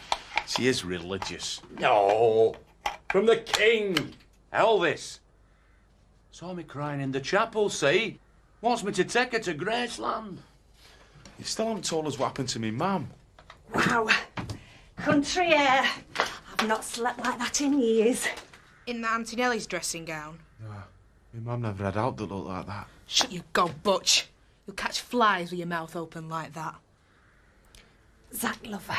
She is religious. No! From the king! Elvis! Saw me crying in the chapel, see? Wants me to take her to Graceland. You still haven't told us what happened to me mum. Wow. Country air. I've not slept like that in years. In that Auntie Nellie's dressing gown? My mum never had out that looked like that. Shut your gob, Butch. You'll catch flies with your mouth open like that. Zach, lover,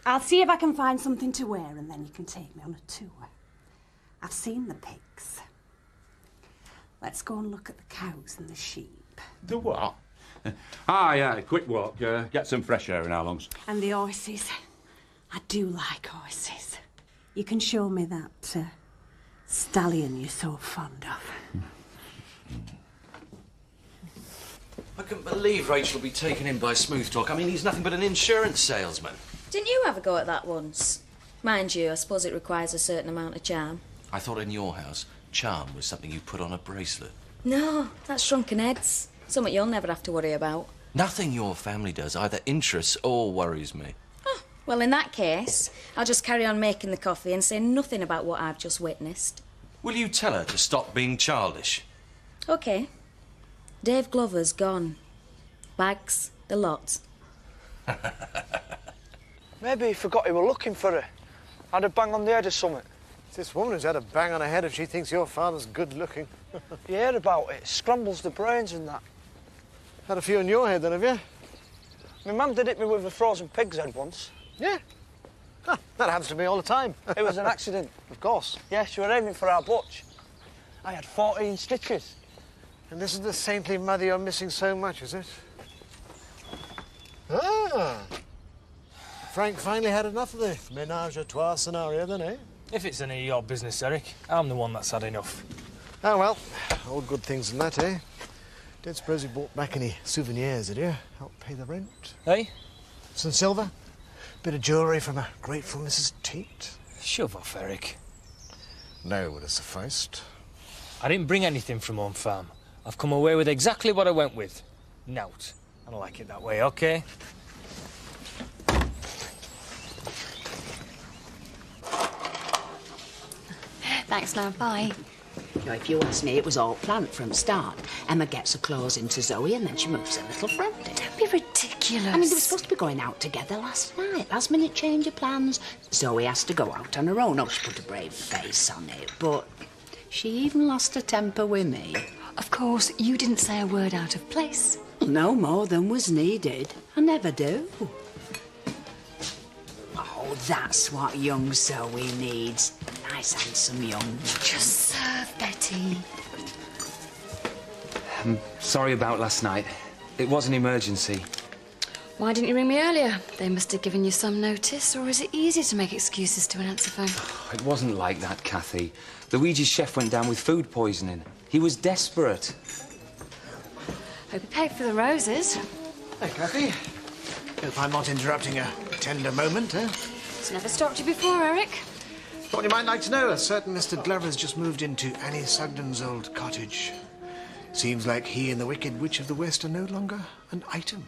I'll see if I can find something to wear and then you can take me on a tour. I've seen the pigs. Let's go and look at the cows and the sheep. The what? Yeah, quick walk. Get some fresh air in our lungs. And the horses. I do like horses. You can show me that stallion you're so fond of. I couldn't believe Rachel would be taken in by smooth talk. I mean, he's nothing but an insurance salesman. Didn't you have a go at that once? Mind you, I suppose it requires a certain amount of charm. I thought in your house, charm was something you put on a bracelet. No, that's shrunken heads. Something you'll never have to worry about. Nothing your family does either interests or worries me. Oh, well, in that case, I'll just carry on making the coffee and say nothing about what I've just witnessed. Will you tell her to stop being childish? OK. Dave Glover's gone. Bags, the lot. Maybe he forgot he were looking for her. Had a bang on the head or something. It's this woman who's had a bang on her head if she thinks your father's good-looking. You hear about it? Scrambles the brains and that. Had a few in your head, then, have you? My mum did hit me with a frozen pig's head once. Yeah? Huh, that happens to me all the time. It was an accident. Of course. Yeah, she were aiming for our butch. I had 14 stitches. And this is the saintly mother you're missing so much, is it? Ah! Frank finally had enough of the ménage à trois scenario, then, eh? If it's any of your business, Eric, I'm the one that's had enough. Oh, well, all good things and that, eh? Don't suppose you bought back any souvenirs, did you? Help pay the rent? Eh? Some silver? Bit of jewellery from a grateful Mrs. Tate? Shove off, Eric. No would have sufficed. I didn't bring anything from home farm. I've come away with exactly what I went with. Nout. I like it that way, OK? Thanks, love. Bye. Now, if you ask me, it was all planned from start. Emma gets her clothes into Zoe and then she moves a little frantic. Don't be ridiculous. I mean, they were supposed to be going out together last night. Last minute change of plans. Zoe has to go out on her own. Oh, she put a brave face on it, but she even lost her temper with me. Of course, you didn't say a word out of place. No more than was needed. I never do. Oh, that's what young Zoe needs. Nice, handsome young. Just serve, Betty. I'm sorry about last night. It was an emergency. Why didn't you ring me earlier? They must have given you some notice, or is it easy to make excuses to an answer phone? It wasn't like that, Kathy. Luigi's chef went down with food poisoning. He was desperate. Hope you paid for the roses. Hey, Kathy. Hope I'm not interrupting a tender moment, eh? It's never stopped you before, Eric. Thought you might like to know, a certain Mr. Glover's just moved into Annie Sugden's old cottage. Seems like he and the Wicked Witch of the West are no longer an item.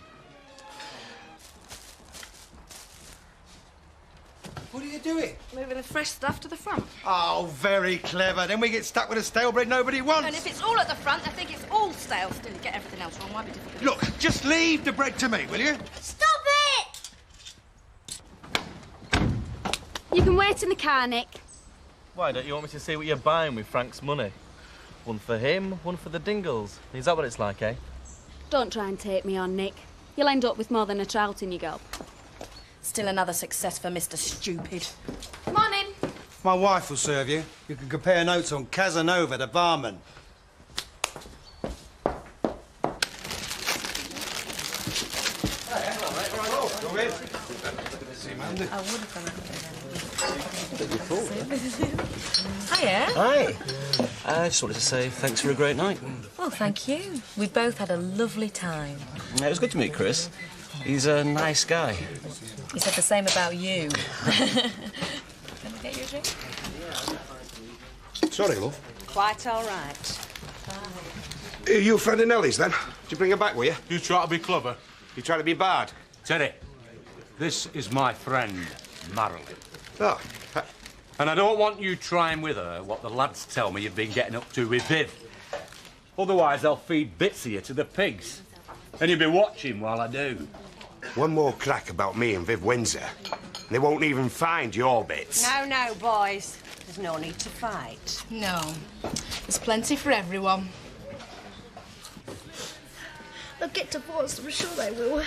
What are you doing? Moving the fresh stuff to the front. Oh, very clever. Then we get stuck with a stale bread nobody wants. And if it's all at the front, I think it's all stale. Still, you get everything else wrong. Might be difficult. Look, just leave the bread to me, will you? Stop it! You can wait in the car, Nick. Why, don't you want me to see what you're buying with Frank's money? One for him, one for the Dingles. Is that what it's like, eh? Don't try and take me on, Nick. You'll end up with more than a trout in your gob. Still another success for Mr. Stupid. Morning. My wife will serve you. You can compare notes on Casanova, the barman. Hiya. Hi. I just wanted to say thanks for a great night. Well, thank you. We both had a lovely time. It was good to meet Chris. He's a nice guy. He said the same about you. Can I get you a drink? Sorry, love. Quite all right. Are you a friend of Nellie's, then? Did you bring her back, were you? You try to be clever. You trying to be bad? Teddy, this is my friend, Marilyn. Oh. And I don't want you trying with her what the lads tell me you've been getting up to with Viv. Otherwise, they'll feed bits of you to the pigs. And you'll be watching while I do. One more crack about me and Viv Windsor, and they won't even find your bits. No, no, boys. There's no need to fight. No. There's plenty for everyone. They'll get divorced, I'm sure they will.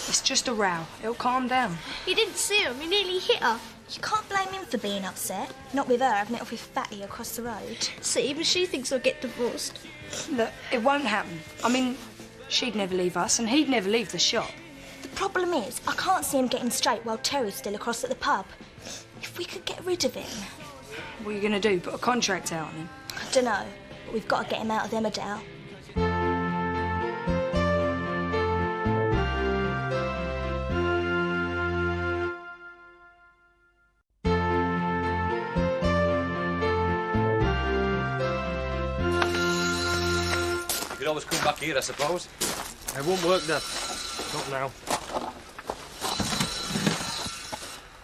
It's just a row. It'll calm down. You didn't see him, he nearly hit her. You can't blame him for being upset. Not with her having it off with Fatty across the road. See, even she thinks they'll get divorced. Look, it won't happen. I mean, she'd never leave us and he'd never leave the shop. The problem is, I can't see him getting straight while Terry's still across at the pub. If we could get rid of him... What are you going to do, put a contract out on him? I don't know, but we've got to get him out of Emmerdale. You could always come back here, I suppose. It won't work, Dad. Not now.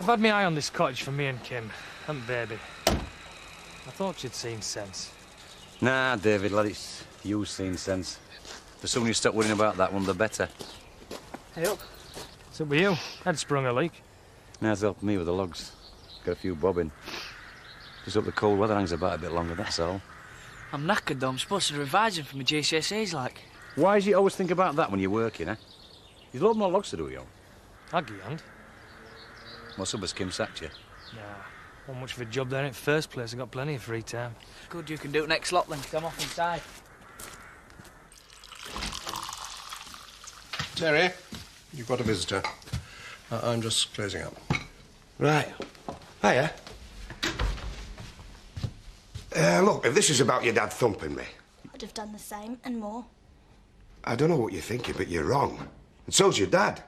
I've had my eye on this cottage for me and Kim, and Baby. I thought she'd seen sense. Nah, David, lad, it's you've seen sense. The sooner you stop worrying about that one, the better. Hey, up. What's up with you? I'd sprung a leak. Now's helping me with the logs. Got a few bobbing. Just hope the cold weather hangs about a bit longer, that's all. I'm knackered, though. I'm supposed to revise him for my GCSEs, like. Why do you always think about that when you're working, eh? There's a lot more logs to do, yo. I'll give you a hand. What's up, has Kim sacked you? Nah, not much of a job there in the first place. I've got plenty of free time. Good, you can do it next lot, then. Come off inside. Terry, you've got a visitor. I'm just closing up. Right. Hiya. Look, if this is about your dad thumping me, I'd have done the same and more. I don't know what you're thinking, but you're wrong. And so's your dad.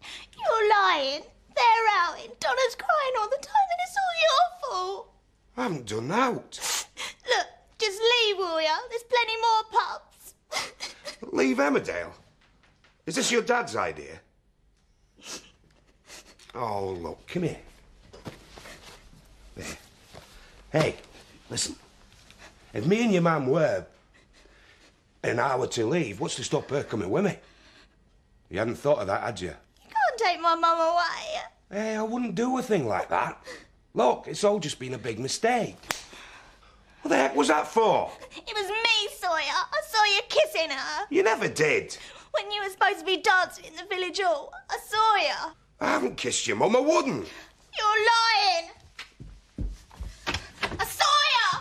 You're lying. They're out. Donna's crying all the time and it's all your fault. I haven't done that. Look, just leave, will ya? There's plenty more pups. Leave Emmerdale? Is this your dad's idea? Oh, look, come here. There. Hey, listen. If me and your mum were an hour to leave, what's to stop her coming with me? You hadn't thought of that, had you? You can't take my mum away. Hey, I wouldn't do a thing like that. Look, it's all just been a big mistake. What the heck was that for? It was me, Sawyer. I saw you kissing her. You never did. When you were supposed to be dancing in the village hall, I saw you. I haven't kissed your mum, I wouldn't. You're lying. I saw you.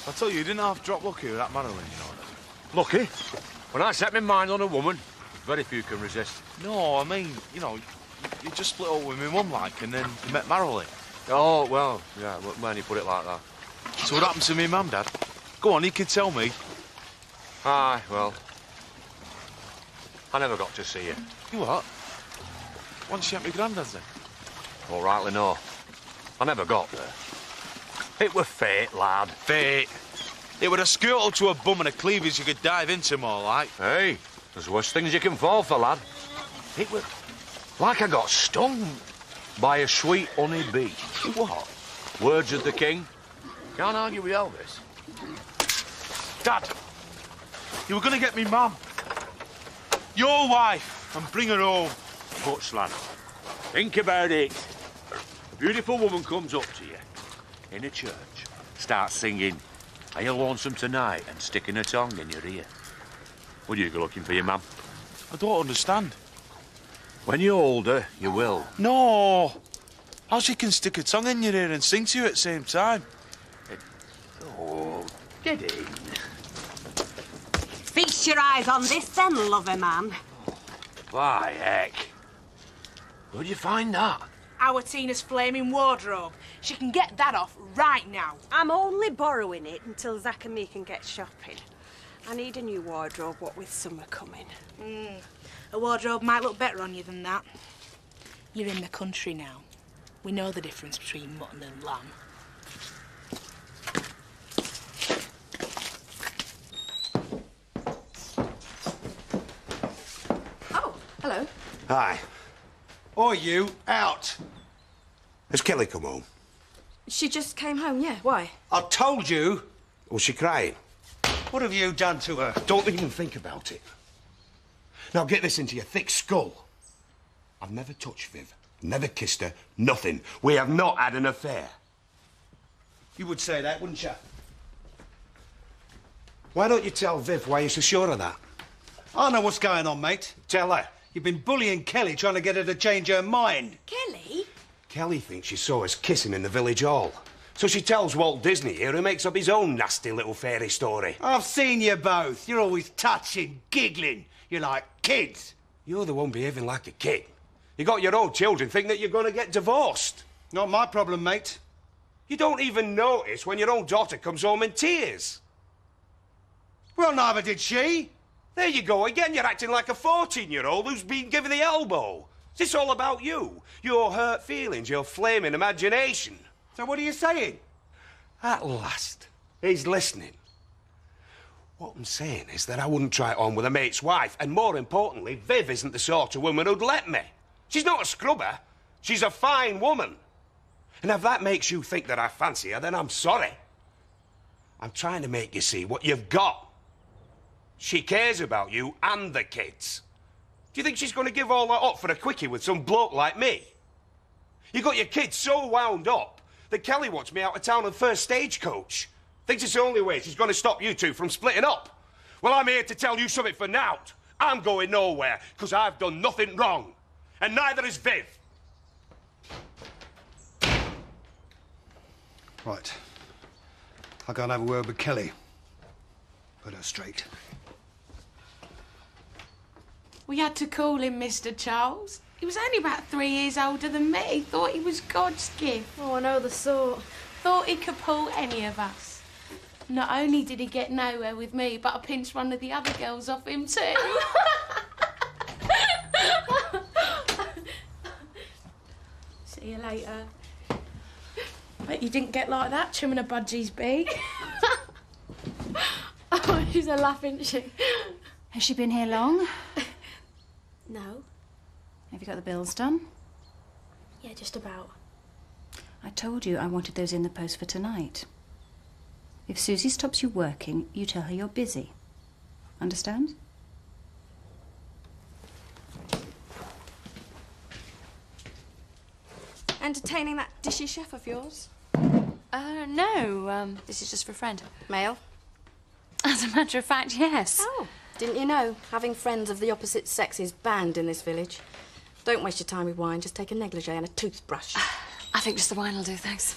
I tell you didn't half drop lucky with that Marilyn, you know. Lucky? When I set my mind on a woman, very few can resist. No, I mean, you know, you just split up with my mum, like, and then you met Marilyn. Oh, well, yeah, when you put it like that. So what happened to me mum, Dad? Go on, you can tell me. Aye, well, I never got to see you. You what? Once you at my granddad's then? Well, rightly no. I never got there. It were fate, lad. Fate. It were a skirtle to a bum and a cleavage you could dive into more like. Hey, there's worse things you can fall for, lad. It was like I got stung by a sweet honey bee. What? Words of the king. Can't argue with Elvis. Dad, you were going to get me mum. Your wife, and bring her home. Much, lad. Think about it. A beautiful woman comes up to you in a church, starts singing, "Are you lonesome tonight?" and sticking her tongue in your ear. Would you go looking for your mum? I don't understand. When you're older, you will. No. How she can stick her tongue in your ear and sing to you at the same time? Oh, get in. Feast your eyes on this then, lover man. Why, heck. Where'd you find that? Our Tina's flaming wardrobe. She can get that off right now. I'm only borrowing it until Zach and me can get shopping. I need a new wardrobe, what with summer coming. A wardrobe might look better on you than that. You're in the country now. We know the difference between mutton and lamb. Oh, hello. Hi. Or you, out. Has Kelly come home? She just came home, yeah. Why? I told you. Was she crying? What have you done to her? Don't even think about it. Now get this into your thick skull. I've never touched Viv, never kissed her, nothing. We have not had an affair. You would say that, wouldn't you? Why don't you tell Viv why you're so sure of that? I know what's going on, mate. Tell her. You've been bullying Kelly, trying to get her to change her mind. Kelly? Kelly thinks she saw us kissing in the village hall. So she tells Walt Disney here who makes up his own nasty little fairy story. I've seen you both. You're always touching, giggling. You're like kids. You're the one behaving like a kid. You got your own children think that you're going to get divorced. Not my problem, mate. You don't even notice when your own daughter comes home in tears. Well, neither did she. There you go again. You're acting like a 14-year-old who's been given the elbow. Is this all about you? Your hurt feelings, your flaming imagination? So what are you saying? At last, he's listening. What I'm saying is that I wouldn't try it on with a mate's wife, and more importantly, Viv isn't the sort of woman who'd let me. She's not a scrubber. She's a fine woman. And if that makes you think that I fancy her, then I'm sorry. I'm trying to make you see what you've got. She cares about you and the kids. Do you think she's going to give all that up for a quickie with some bloke like me? You got your kids so wound up that Kelly wants me out of town on first stagecoach. Thinks it's the only way she's going to stop you two from splitting up. Well, I'm here to tell you something for now. I'm going nowhere, because I've done nothing wrong. And neither has Viv. Right. I'll go and have a word with Kelly. Put her straight. We had to call him Mr. Charles. He was only about 3 years older than me. Thought he was God's gift. Oh, I know the sort. Thought he could pull any of us. Not only did he get nowhere with me, but I pinched one of the other girls off him too. See you later. Bet you didn't get like that trimming a budgie's beak. Oh, she's a laugh, isn't she? Has she been here long? No. Have you got the bills done? Yeah, just about. I told you I wanted those in the post for tonight. If Susie stops you working, you tell her you're busy. Understand? Entertaining that dishy chef of yours? No. This is just for a friend. Male? As a matter of fact, yes. Oh, didn't you know? Having friends of the opposite sex is banned in this village. Don't waste your time with wine. Just take a negligee and a toothbrush. I think just the wine will do, thanks.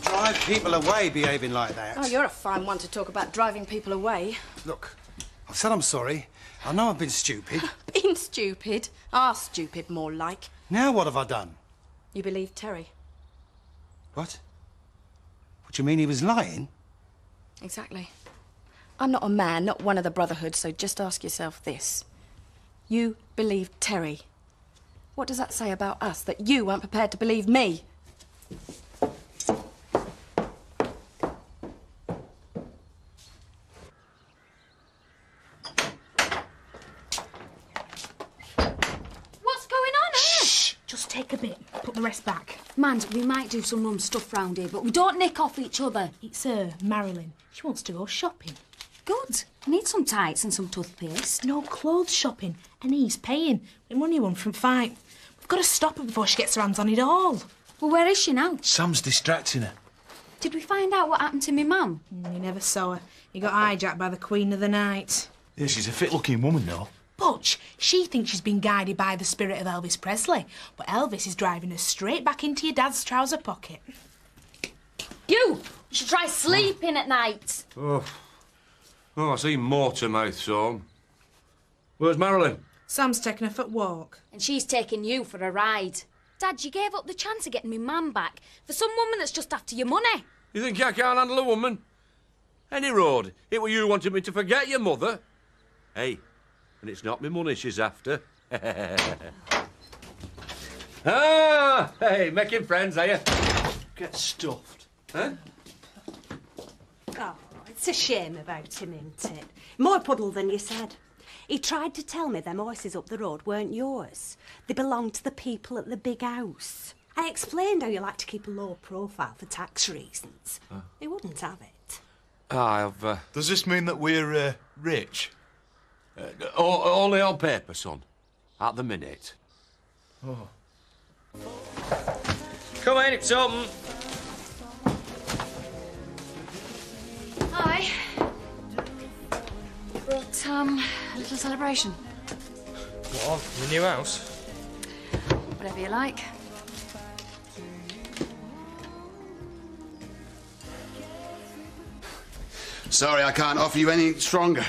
Drive people away behaving like that. Oh, you're a fine one to talk about driving people away. Look, I've said I'm sorry. I know I've been stupid. Being stupid? Are stupid, more like. Now what have I done? You believe Terry? What? What do you mean he was lying? Exactly. I'm not a man, not one of the Brotherhood, so just ask yourself this. You believed Terry. What does that say about us, that you weren't prepared to believe me? What's going on here? Shh! Just take a bit. Put the rest back. Mind, we might do some mum stuff round here, but we don't nick off each other. It's her, Marilyn. She wants to go shopping. Good. I need some tights and some toothpaste. No, clothes shopping. And he's paying. We money one from fight. We've got to stop her before she gets her hands on it all. Well, where is she now? Sam's distracting her. Did we find out what happened to me mum? You never saw her. You got hijacked by the Queen of the Night. Yeah, she's a fit-looking woman, though. Butch, she thinks she's been guided by the spirit of Elvis Presley, but Elvis is driving her straight back into your dad's trouser pocket. You should try sleeping at night. Oh, I see more to mouth, son. Where's Marilyn? Sam's taking her for a walk. And she's taking you for a ride. Dad, you gave up the chance of getting me man back for some woman that's just after your money. You think I can't handle a woman? Any road, it were you wanted me to forget your mother. Hey, and it's not me money she's after. Ah, hey, making friends, are you? Get stuffed. Huh? Oh, it's a shame about him, isn't it? More puddle than you said. He tried to tell me them horses up the road weren't yours. They belonged to the people at the big house. I explained how you like to keep a low profile for tax reasons. He wouldn't have it. Does this mean that we're rich? Only on paper, son. At the minute. Oh. Come in, it's open. Hi. Brought, a little celebration. What, the new house? Whatever you like. Sorry, I can't offer you anything stronger.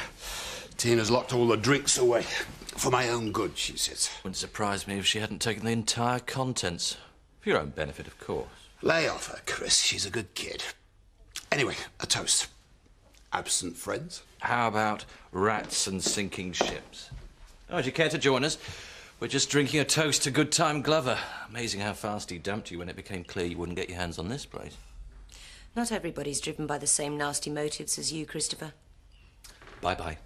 Tina's locked all the drinks away. For my own good, she says. Wouldn't surprise me if she hadn't taken the entire contents. For your own benefit, of course. Lay off her, Chris. She's a good kid. Anyway, a toast. Absent friends? How about rats and sinking ships? Oh, would you care to join us? We're just drinking a toast to Good Time Glover. Amazing how fast he dumped you when it became clear you wouldn't get your hands on this place. Not everybody's driven by the same nasty motives as you, Christopher. Bye-bye.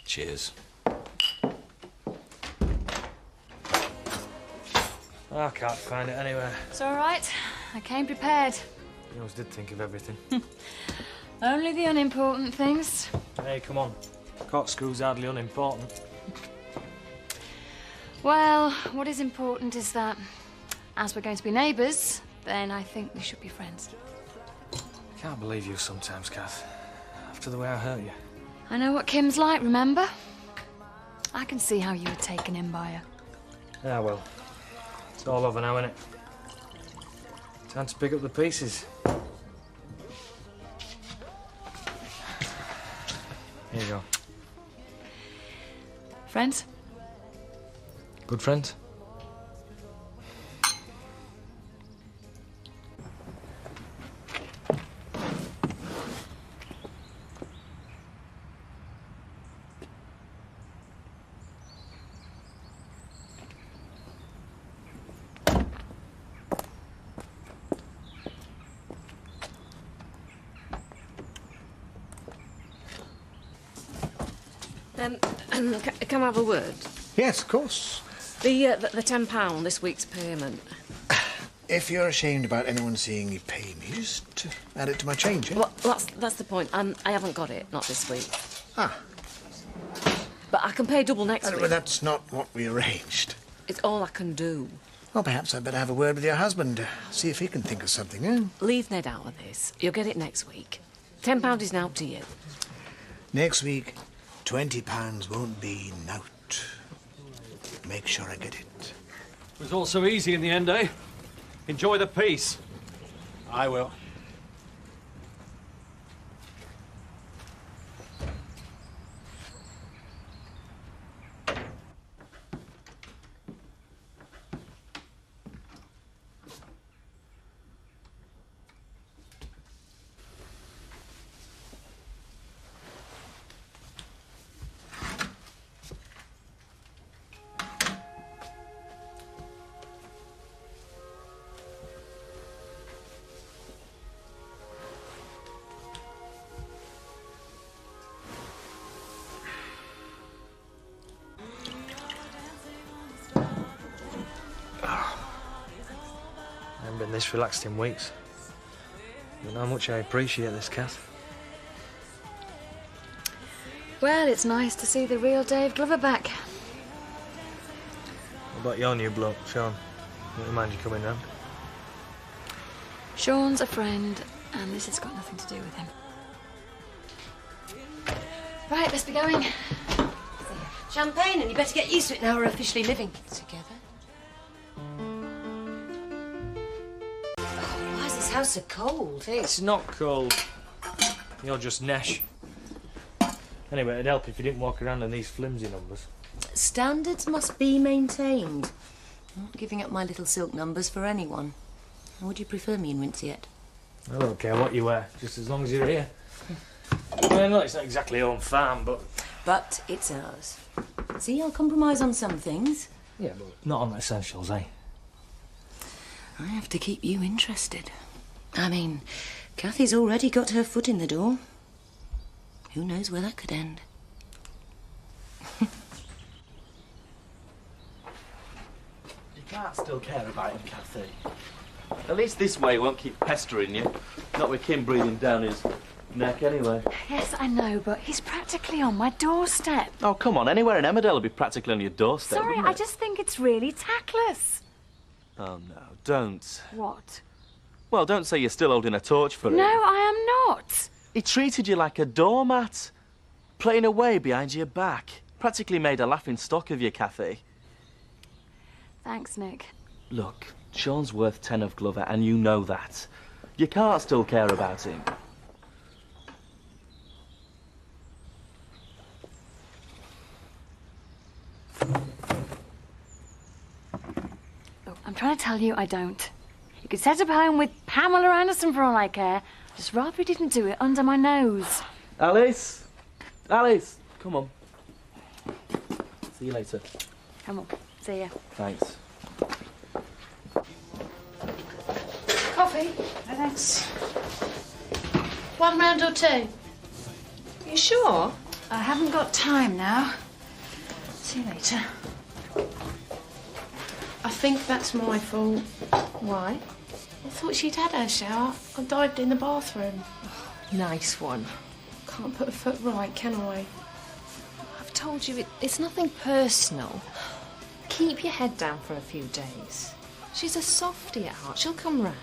Cheers. I can't find it anywhere. It's all right. I came prepared. You always did think of everything. Only the unimportant things. Hey, come on. Corkscrew's hardly unimportant. Well, what is important is that, as we're going to be neighbours, then I think we should be friends. I can't believe you sometimes, Kath. After the way I hurt you. I know what Kim's like, remember? I can see how you were taken in by her. Yeah, well, it's all over now, innit? Time to pick up the pieces. Here you go. Friends? Good friends? Can I have a word? Yes, of course. The £10 this week's payment. If you're ashamed about anyone seeing you pay me, just add it to my change, yeah? Well, that's the point. I haven't got it, not this week. Ah. But I can pay double next week. Well, that's not what we arranged. It's all I can do. Well, perhaps I'd better have a word with your husband. See if he can think of something, eh? Leave Ned out of this. You'll get it next week. £10 is now up to you. Next week, £20 won't be nout. Make sure I get it. It was all so easy in the end, eh? Enjoy the peace. I will. I haven't been this relaxed in weeks. You know how much I appreciate this, Kath. Well, it's nice to see the real Dave Glover back. What about your new bloke, Sean? Wouldn't mind you coming round. Sean's a friend, and this has got nothing to do with him. Right, let's be going. Champagne, and you better get used to it now we're officially living together. Oh, why is this house so cold? It's not cold. You're just Nesh. Anyway, it'd help if you didn't walk around in these flimsy numbers. Standards must be maintained. I'm not giving up my little silk numbers for anyone. Or would you prefer me in Winceyette? I don't care what you wear, just as long as you're here. I mean, look, it's not exactly our own farm, but... But it's ours. See, I'll compromise on some things. Yeah, but not on the essentials, eh? I have to keep you interested. I mean, Kathy's already got her foot in the door. Who knows where that could end? You can't still care about him, Kathy. At least this way he won't keep pestering you. Not with Kim breathing down his neck anyway. Yes, I know, but he's practically on my doorstep. Oh, come on. Anywhere in Emmerdale will be practically on your doorstep, Sorry, wouldn't it? I just think it's really tactless. Oh, no, don't. What? Well, don't say you're still holding a torch for him. No, I am not. He treated you like a doormat. Playing away behind your back. Practically made a laughing stock of you, Kathy. Thanks, Nick. Look, Sean's worth 10 of Glover, and you know that. You can't still care about him. Look, I'm trying to tell you I don't. You could set up home with Pamela Anderson for all I care. I'd just rather he didn't do it under my nose. Alice! Alice! Come on. See you later. Come on. See ya. Thanks. Coffee? Thanks. 1 round or 2? You sure? I haven't got time now. See you later. I think that's my fault. Why? I thought she'd had her shower. I dived in the bathroom. Nice one. Can't put a foot right, can I? I've told you, it's nothing personal. Keep your head down for a few days. She's a softie at heart. She'll come round.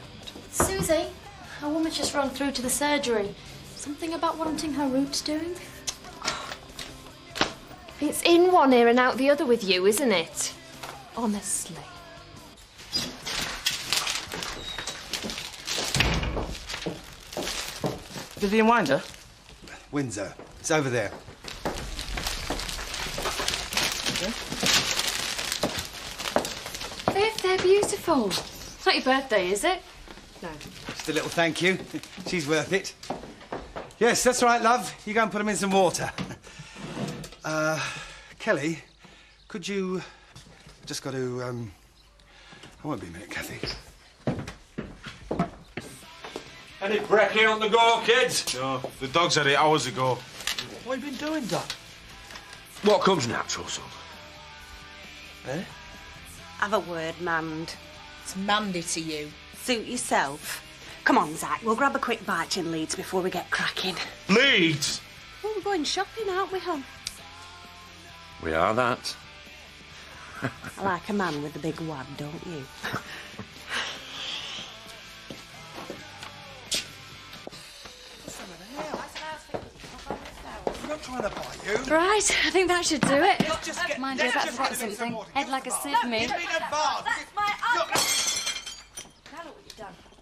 Susie, a woman's just run through to the surgery. Something about wanting her roots doing? It's in one ear and out the other with you, isn't it? Honestly. Vivian Winder? Windsor. It's over there. Viv, they're beautiful. It's not your birthday, is it? No. Just a little thank you. She's worth it. Yes, that's right, love. You go and put them in some water. Kelly, could you... Just got to, I won't be a minute, Kathy. Any brekkie on the go, kids? No, the dogs had it hours ago. What have you been doing, Doc? What comes natural, son? Eh? Have a word, Mand. It's Mandy to you. Suit yourself. Come on, Zach, we'll grab a quick bite in Leeds before we get cracking. Leeds? Well, we're going shopping, aren't we, hon? We are that. I like a man with a big wad, don't you? I'm not trying to bite you. Right, I think that should do it. Mind you, that's got something. Head like a sieve, me. That's my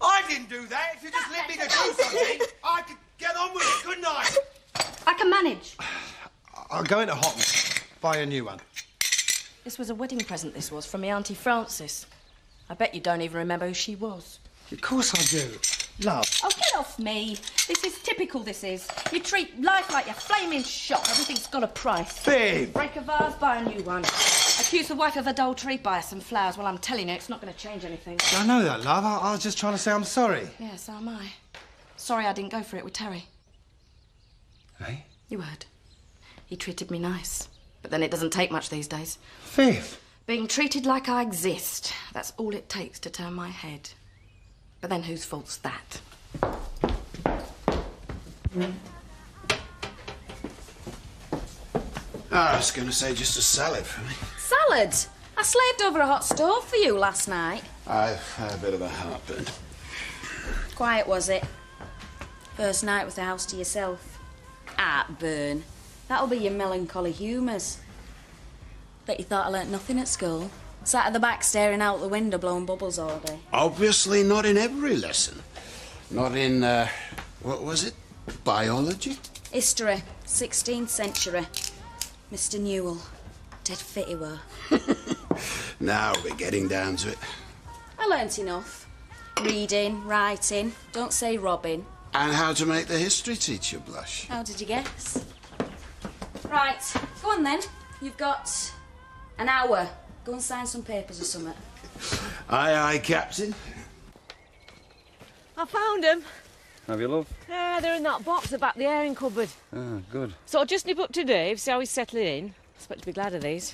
I didn't do that. If you just let me to do something, I could get on with it, couldn't I? I can manage. I'll go into Hotton, buy a new one. This was a wedding present, this was, from my Auntie Frances. I bet you don't even remember who she was. Of course I do. Love. Oh, get off me. This is typical, this is. You treat life like your flaming shop. Everything's got a price. Babe! Break a vase, buy a new one. Accuse the wife of adultery, buy her some flowers. Well, I'm telling you, it's not going to change anything. I know that, love. I was just trying to say I'm sorry. Yeah, so am I. Sorry I didn't go for it with Terry. Hey? You heard. He treated me nice. But then it doesn't take much these days. Viv! Being treated like I exist. That's all it takes to turn my head. But then whose fault's that? I was going to say just a salad for me. Salad? I slaved over a hot stove for you last night. I've had a bit of a heartburn. Quiet, was it? First night with the house to yourself. Heartburn. That'll be your melancholy humours. Bet you thought I learnt nothing at school. Sat at the back staring out the window blowing bubbles all day. Obviously not in every lesson. Not in, what was it? Biology? History, 16th century. Mr. Newell. Dead fit he were. Now we're getting down to it. I learnt enough. Reading, writing, don't say robbing. And how to make the history teacher blush. How did you guess? Right, go on then. You've got an hour. Go and sign some papers or something. Aye, aye, Captain. I found them. Have you, love? Yeah, they're in that box about the airing cupboard. Ah, good. So I'll just nip up to Dave, see how he's settling in. I expect to be glad of these.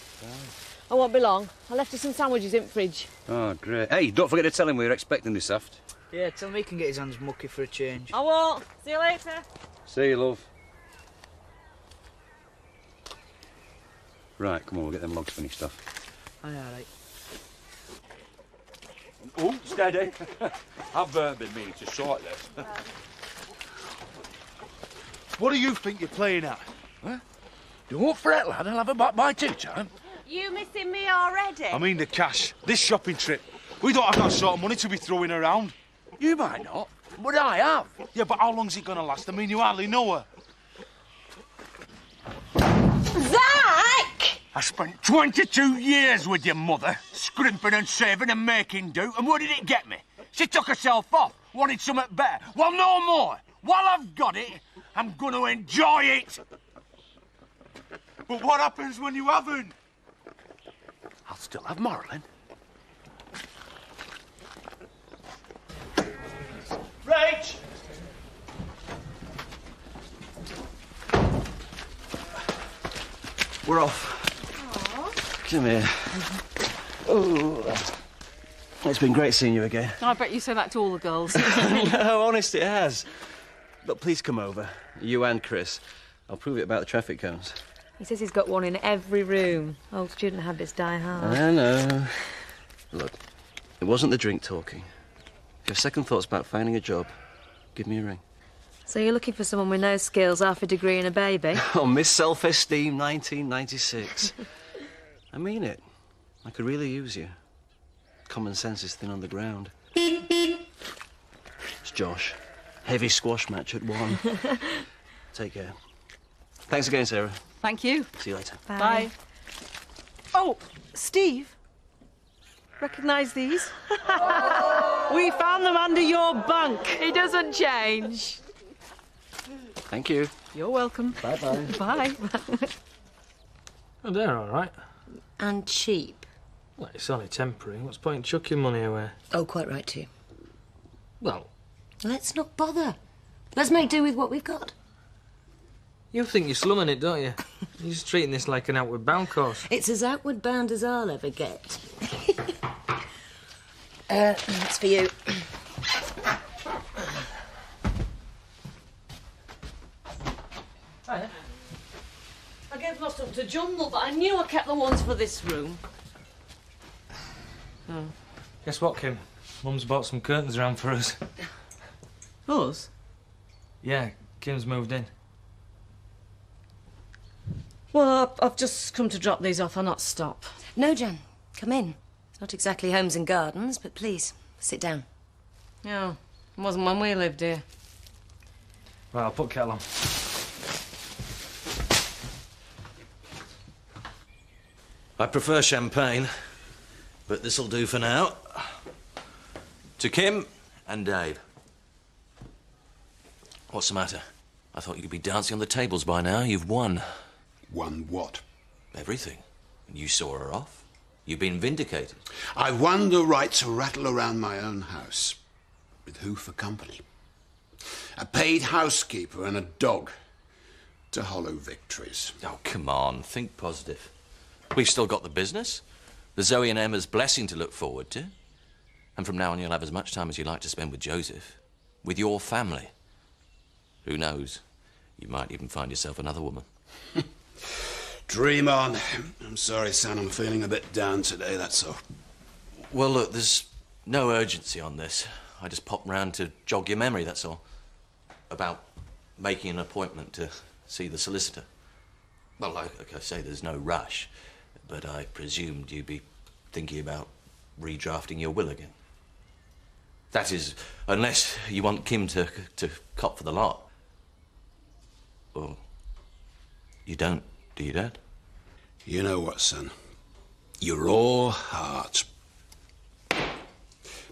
I won't be long. I left you some sandwiches in the fridge. Oh, great. Hey, don't forget to tell him we're expecting this aft. Yeah, tell me he can get his hands mucky for a change. I won't. See you later. See you, love. Right, come on, we'll get them logs finished off. Aye, all right. Oh, steady. I've been meaning to sort this. What do you think you're playing at? Huh? Don't fret, lad. I'll have it back by tea time. You missing me already? I mean the cash. This shopping trip. We don't have that sort of money to be throwing around. You might not, but I have. Yeah, but how long's it gonna last? I mean, you hardly know her. Zach! I spent 22 years with your mother, scrimping and saving and making do, and what did it get me? She took herself off, wanted something better. Well, no more. While I've got it, I'm going to enjoy it. But what happens when you haven't? Still have Marilyn. Rach! We're off. Come here. Oh. It's been great seeing you again. I bet you say that to all the girls. No, honest, it has. But please come over. You and Chris. I'll prove it about the traffic cones. He says he's got one in every room. Old student habits die hard. I know. Look, it wasn't the drink talking. If you have second thoughts about finding a job, give me a ring. So you're looking for someone with no skills, half a degree and a baby? Oh, Miss Self-Esteem 1996. I mean it. I could really use you. Common sense is thin on the ground. It's Josh. Heavy squash match at 1. Take care. Thanks again, Sarah. Thank you. See you later. Bye. Oh, Steve. Recognise these? We found them under your bunk. He doesn't change. Thank you. You're welcome. Bye-bye. Bye. Oh, they're all right. And cheap. Well, it's only temporary. What's the point in chucking money away? Oh, quite right, too. Well, Let's not bother. Let's make do with what we've got. you think you're slumming it, don't you? You're just treating this like an outward bound course. It's as outward bound as I'll ever get. That's for you. I gave lots up to jumble, but I knew I kept the ones for this room. Oh. Guess what, Kim? Mum's bought some curtains around for us. Us? Yeah, Kim's moved in. Well, I've just come to drop these off. I'll not stop. No, Jan. Come in. It's not exactly homes and gardens, but please, sit down. Yeah, it wasn't when we lived here. Right, I'll put kettle on. I prefer champagne, but this'll do for now. To Kim and Dave. What's the matter? I thought you could be dancing on the tables by now. You've won. Won what? Everything. You saw her off. You've been vindicated. I won the right to rattle around my own house. With who for company? A paid housekeeper and a dog. To hollow victories. Oh, come on. Think positive. We've still got the business. The Zoe and Emma's blessing to look forward to. And from now on, you'll have as much time as you like to spend with Joseph. With your family. Who knows? You might even find yourself another woman. Dream on. I'm sorry, son. I'm feeling a bit down today, that's all. Well, look, there's no urgency on this. I just popped round to jog your memory, that's all. About making an appointment to see the solicitor. Well, like I say, there's no rush. But I presumed you'd be thinking about redrafting your will again. That is, unless you want Kim to cop for the lot. Well, you don't, do you, Dad? You know what, son? You're all heart.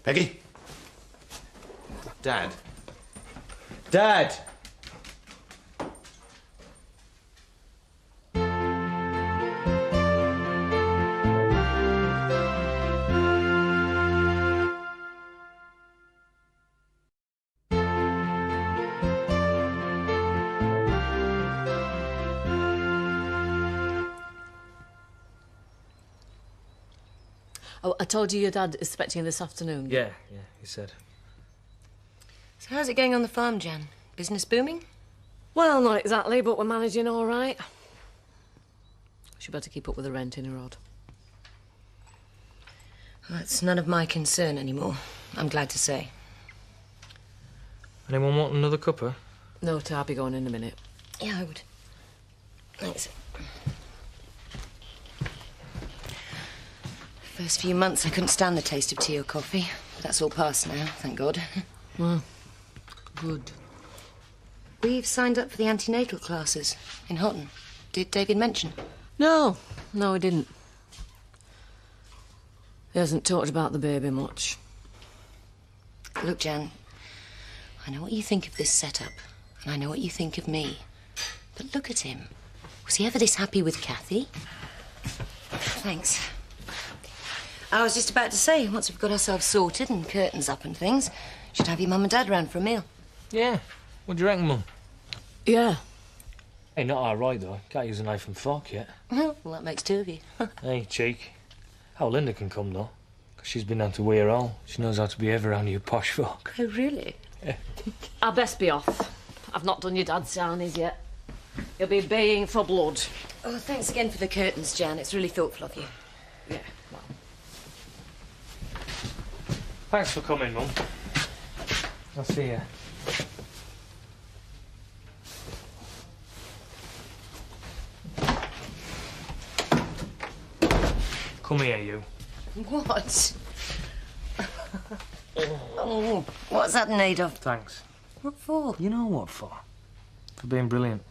Peggy? Dad? Dad! Oh, I told you your dad is expecting you this afternoon. Yeah, he said. So how's it going on the farm, Jan? Business booming? Well, not exactly, but we're managing all right. She better keep up with the rent in her odd. Well, that's none of my concern anymore, I'm glad to say. Anyone want another cuppa? No, I'll be going in a minute. Yeah, I would. Thanks. First few months I couldn't stand the taste of tea or coffee. But that's all past now, thank God. Well, good. We've signed up for the antenatal classes in Houghton. Did David mention? No, he didn't. He hasn't talked about the baby much. Look, Jan, I know what you think of this setup, and I know what you think of me. But look at him. Was he ever this happy with Kathy? Thanks. I was just about to say, once we've got ourselves sorted and curtains up and things, should have your mum and dad round for a meal. Yeah. What do you reckon, Mum? Yeah. Hey, not all right, though. Can't use a knife and fork yet. Well, that makes two of you. Hey, cheek. How Linda can come, though. 'Cause she's been down to Weir Hall. She knows how to behave around you posh folk. Oh, really? Yeah. I'll best be off. I've not done your dad's sarnies yet. You'll be baying for blood. Oh, thanks again for the curtains, Jan. It's really thoughtful of you. Yeah, well. Thanks for coming, Mum. I'll see you. Come here, you. What? Oh, what's that made of? Thanks. What for? You know what for? For being brilliant.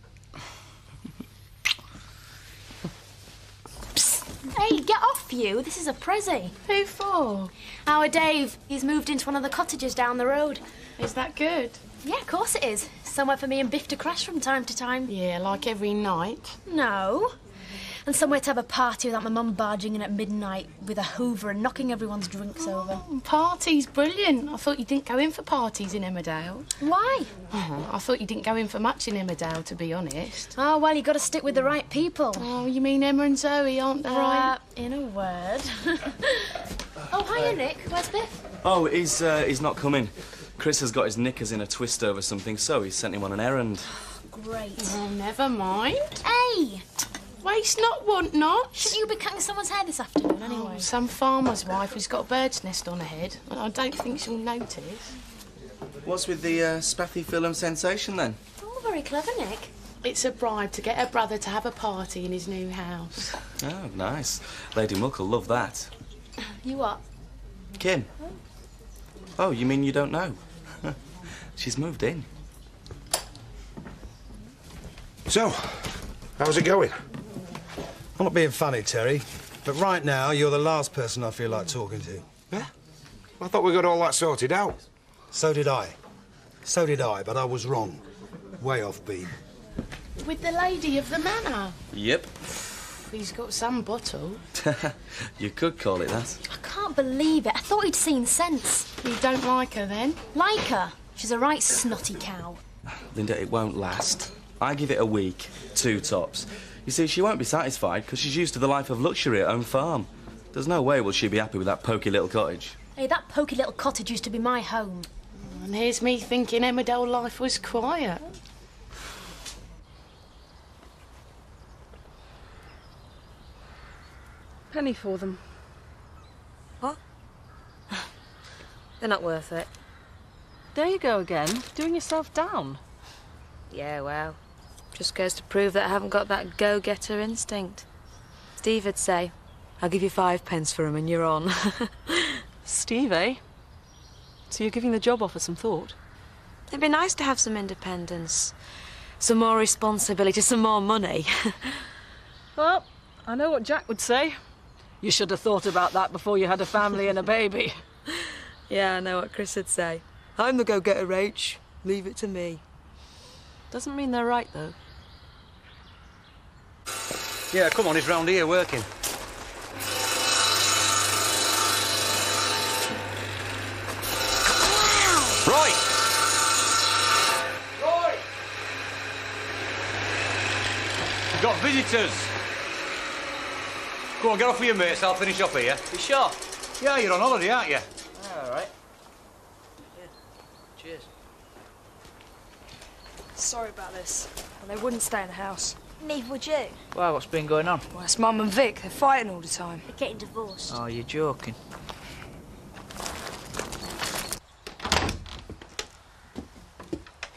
Hey, get off you. This is a prezi. Who for? Our Dave. He's moved into one of the cottages down the road. Is that good? Yeah, of course it is. Somewhere for me and Biff to crash from time to time. Yeah, like every night. No. And somewhere to have a party without my mum barging in at midnight with a hoover and knocking everyone's drinks over. Parties, brilliant. I thought you didn't go in for parties in Emmerdale. Why? I thought you didn't go in for much in Emmerdale, to be honest. Oh, well, you got to stick with the right people. Oh, you mean Emma and Zoe, aren't they? In a word. Oh, hiya, Nick. Where's Biff? Oh, he's not coming. Chris has got his knickers in a twist over something, so he sent him on an errand. Great. Oh, never mind. Hey! Waste not, want not. Shouldn't you be cutting someone's hair this afternoon, anyway? Oh, some farmer's wife who's got a bird's nest on her head. I don't think she'll notice. What's with the Spaffy film sensation, then? Oh, very clever, Nick. It's a bribe to get her brother to have a party in his new house. Oh, nice. Lady Muck will love that. You what? Kim? Oh, you mean you don't know? She's moved in. So, how's it going? I'm not being funny, Terry, but right now you're the last person I feel like talking to. Yeah? I thought we got all that sorted out. So did I. So did I, but I was wrong. Way off beam. With the lady of the manor. Yep. He's got some bottle. You could call it that. I can't believe it. I thought he'd seen sense. You don't like her, then? Like her? She's a right snotty cow. Linda, it won't last. I give it a week, 2 tops. You see, she won't be satisfied because she's used to the life of luxury at home farm. There's no way will she be happy with that poky little cottage. Hey, that poky little cottage used to be my home. And here's me thinking Emmerdale life was quiet. Penny for them. What? They're not worth it. There you go again, doing yourself down. Yeah, well, just goes to prove that I haven't got that go-getter instinct. Steve would say, I'll give you 5 pence for 'em and you're on. Steve, eh? So you're giving the job offer some thought? It'd be nice to have some independence, some more responsibility, some more money. Well, I know what Jack would say. You should have thought about that before you had a family and a baby. Yeah, I know what Chris would say. I'm the go-getter, Rach. Leave it to me. Doesn't mean they're right, though. Yeah, come on, he's round here working. Roy! Roy! Got visitors. Go on, get off with your mates, I'll finish up here. You sure? Yeah, you're on holiday, aren't you? All right. Yeah. Cheers. Sorry about this. Well, they wouldn't stay in the house. Neither would you. Well, what's been going on? Well, it's Mum and Vic. They're fighting all the time. They're getting divorced. Oh, you're joking.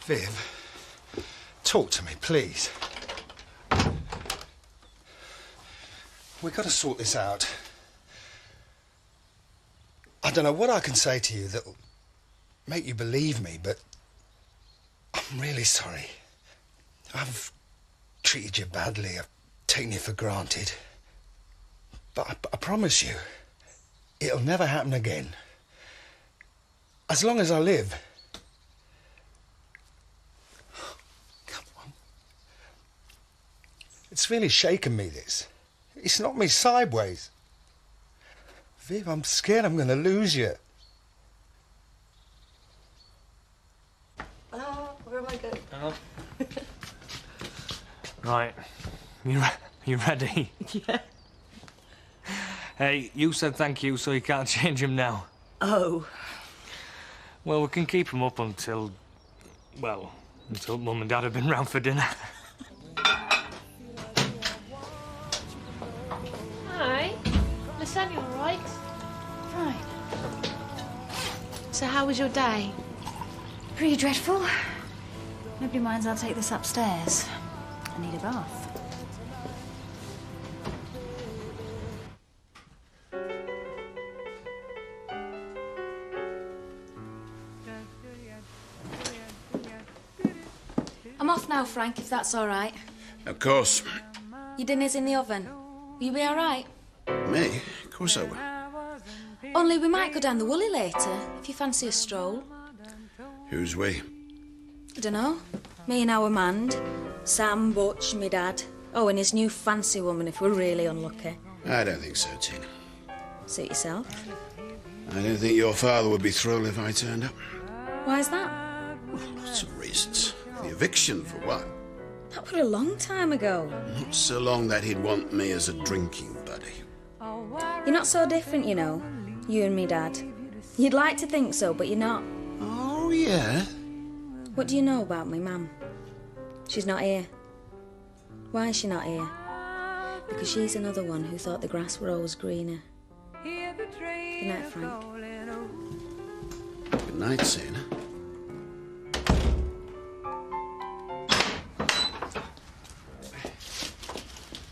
Viv, talk to me, please. We've got to sort this out. I don't know what I can say to you that'll make you believe me, but I'm really sorry. I've treated you badly. I've taken you for granted. But I promise you, it'll never happen again. As long as I live. Come on. It's really shaken me, this. It's knocked me sideways. Viv, I'm scared I'm going to lose you. Where am I going? Right. You ready? Yeah. Hey, you said thank you, so you can't change him now. Oh. Well, we can keep him up until... well, until Mum and Dad have been round for dinner. Hi. Listen, you all right? Right. So how was your day? Pretty dreadful. Nobody minds I'll take this upstairs. I need a bath. I'm off now, Frank, if that's all right. Of course. Your dinner's in the oven. Will you be all right? Me? Of course I will. Only we might go down the Woolly later, if you fancy a stroll. Who's we? I dunno. Me and our Mand, Sam, Butch, me dad. Oh, and his new fancy woman if we're really unlucky. I don't think so, Tina. Suit yourself. I don't think your father would be thrilled if I turned up. Why's that? Lots of reasons. The eviction, for one. That was a long time ago. Not so long that he'd want me as a drinking buddy. You're not so different, you know. You and me dad. You'd like to think so, but you're not. Oh, yeah? What do you know about me, Mum? She's not here. Why is she not here? Because she's another one who thought the grass were always greener. Good night, Frank. Good night, Tina.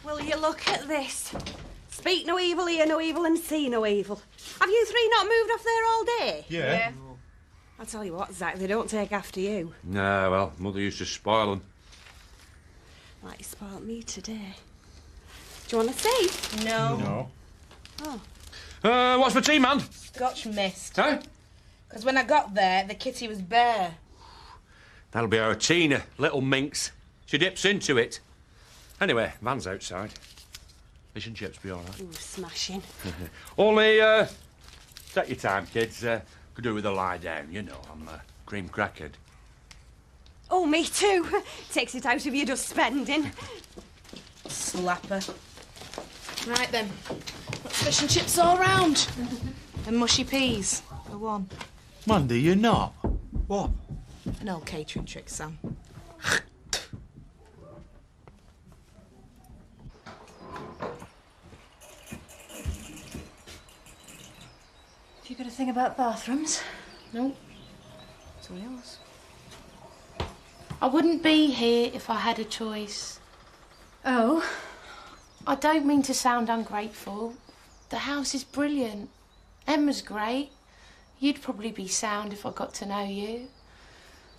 Will you look at this? Speak no evil, hear no evil, and see no evil. Have you three not moved off there all day? Yeah. I'll tell you what, Zach, they don't take after you. Nah, well, Mother used to spoil them. Like you spoilt me today. Do you want to see? No. Oh. What's for tea, man? Scotch mist. Huh? Because when I got there, the kitty was bare. That'll be our Tina, little minx. She dips into it. Anyway, Van's outside. Fish and chips be all right. Ooh, smashing. Only, take your time, kids. Could do with a lie down, you know. I'm cream crackered. Oh, me too. Takes it out of you just spending. Slapper. Right then. Let's fish and chips all round. And mushy peas, for one. Mandy, you're not. What? An old catering trick, Sam. Have you got a thing about bathrooms? No. It's all yours. I wouldn't be here if I had a choice. Oh? I don't mean to sound ungrateful. The house is brilliant. Emma's great. You'd probably be sound if I got to know you.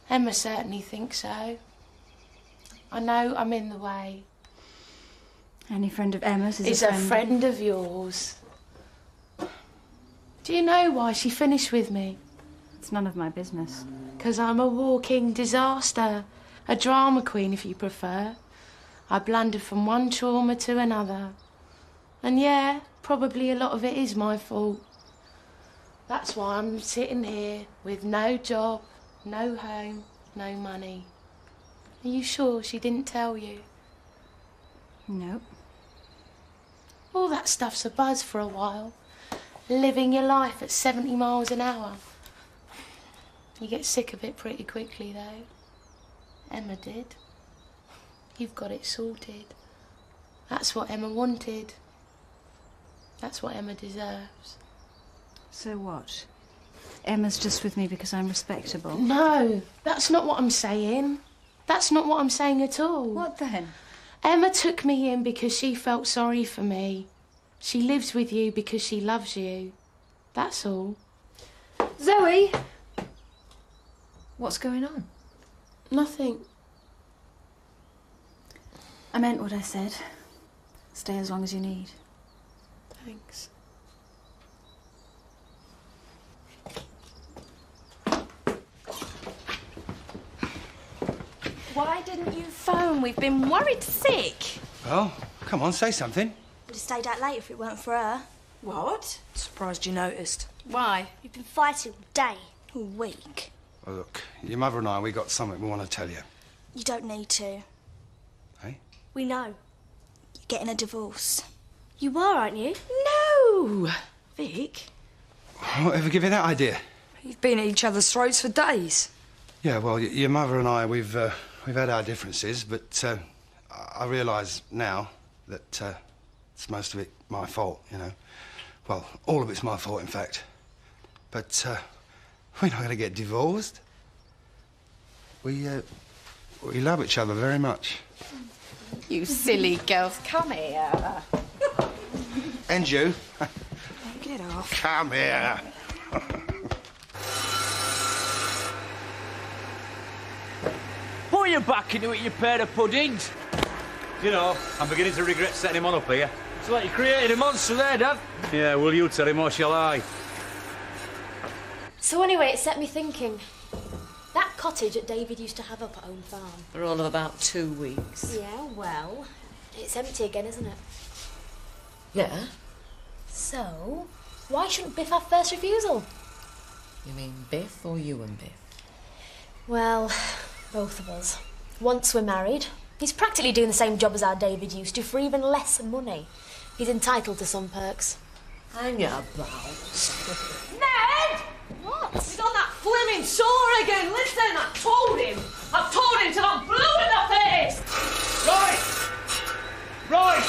Emma certainly thinks so. I know I'm in the way. Any friend of Emma's is Is a friend of yours. Do you know why she finished with me? It's none of my business. 'Cause I'm a walking disaster. A drama queen, if you prefer. I blundered from one trauma to another. And yeah, probably a lot of it is my fault. That's why I'm sitting here with no job, no home, no money. Are you sure she didn't tell you? No. All that stuff's a buzz for a while. Living your life at 70 miles an hour. You get sick of it pretty quickly, though. Emma did. You've got it sorted. That's what Emma wanted. That's what Emma deserves. So what? Emma's just with me because I'm respectable? No, that's not what I'm saying. That's not what I'm saying at all. What then? Emma took me in because she felt sorry for me. She lives with you because she loves you. That's all. Zoe! What's going on? Nothing. I meant what I said. Stay as long as you need. Thanks. Why didn't you phone? We've been worried sick. Well, come on, say something. Would have stayed out late if it weren't for her. What? Surprised you noticed. Why? You've been fighting all day, all week. Well, look, your mother and we got something we want to tell you. You don't need to. Hey? We know. You're getting a divorce. You are, aren't you? No! Vic, Whatever give you that idea? you've been at each other's throats for days. Yeah, well, your mother and we've had our differences, but I realise now that it's most of it my fault, you know. Well, all of it's my fault, in fact. But we're not going to get divorced. We love each other very much. You silly girls, come here. And you. Get off. Come here. Put your back into it, you pair of puddings. You know, I'm beginning to regret setting him on up here. It's like you created a monster there, Dad. Yeah, will you tell him or shall I? So anyway, it set me thinking. That cottage that David used to have up at Home Farm. For all of about 2 weeks. Yeah, well, it's empty again, isn't it? Yeah? So, why shouldn't Biff have first refusal? You mean Biff or you and Biff? Well, both of us. Once we're married, he's practically doing the same job as our David used to for even less money. He's entitled to some perks. Hang about. Ned! What? He's on that flaming saw again. Listen, I've told him till I'm blue in the face. Right!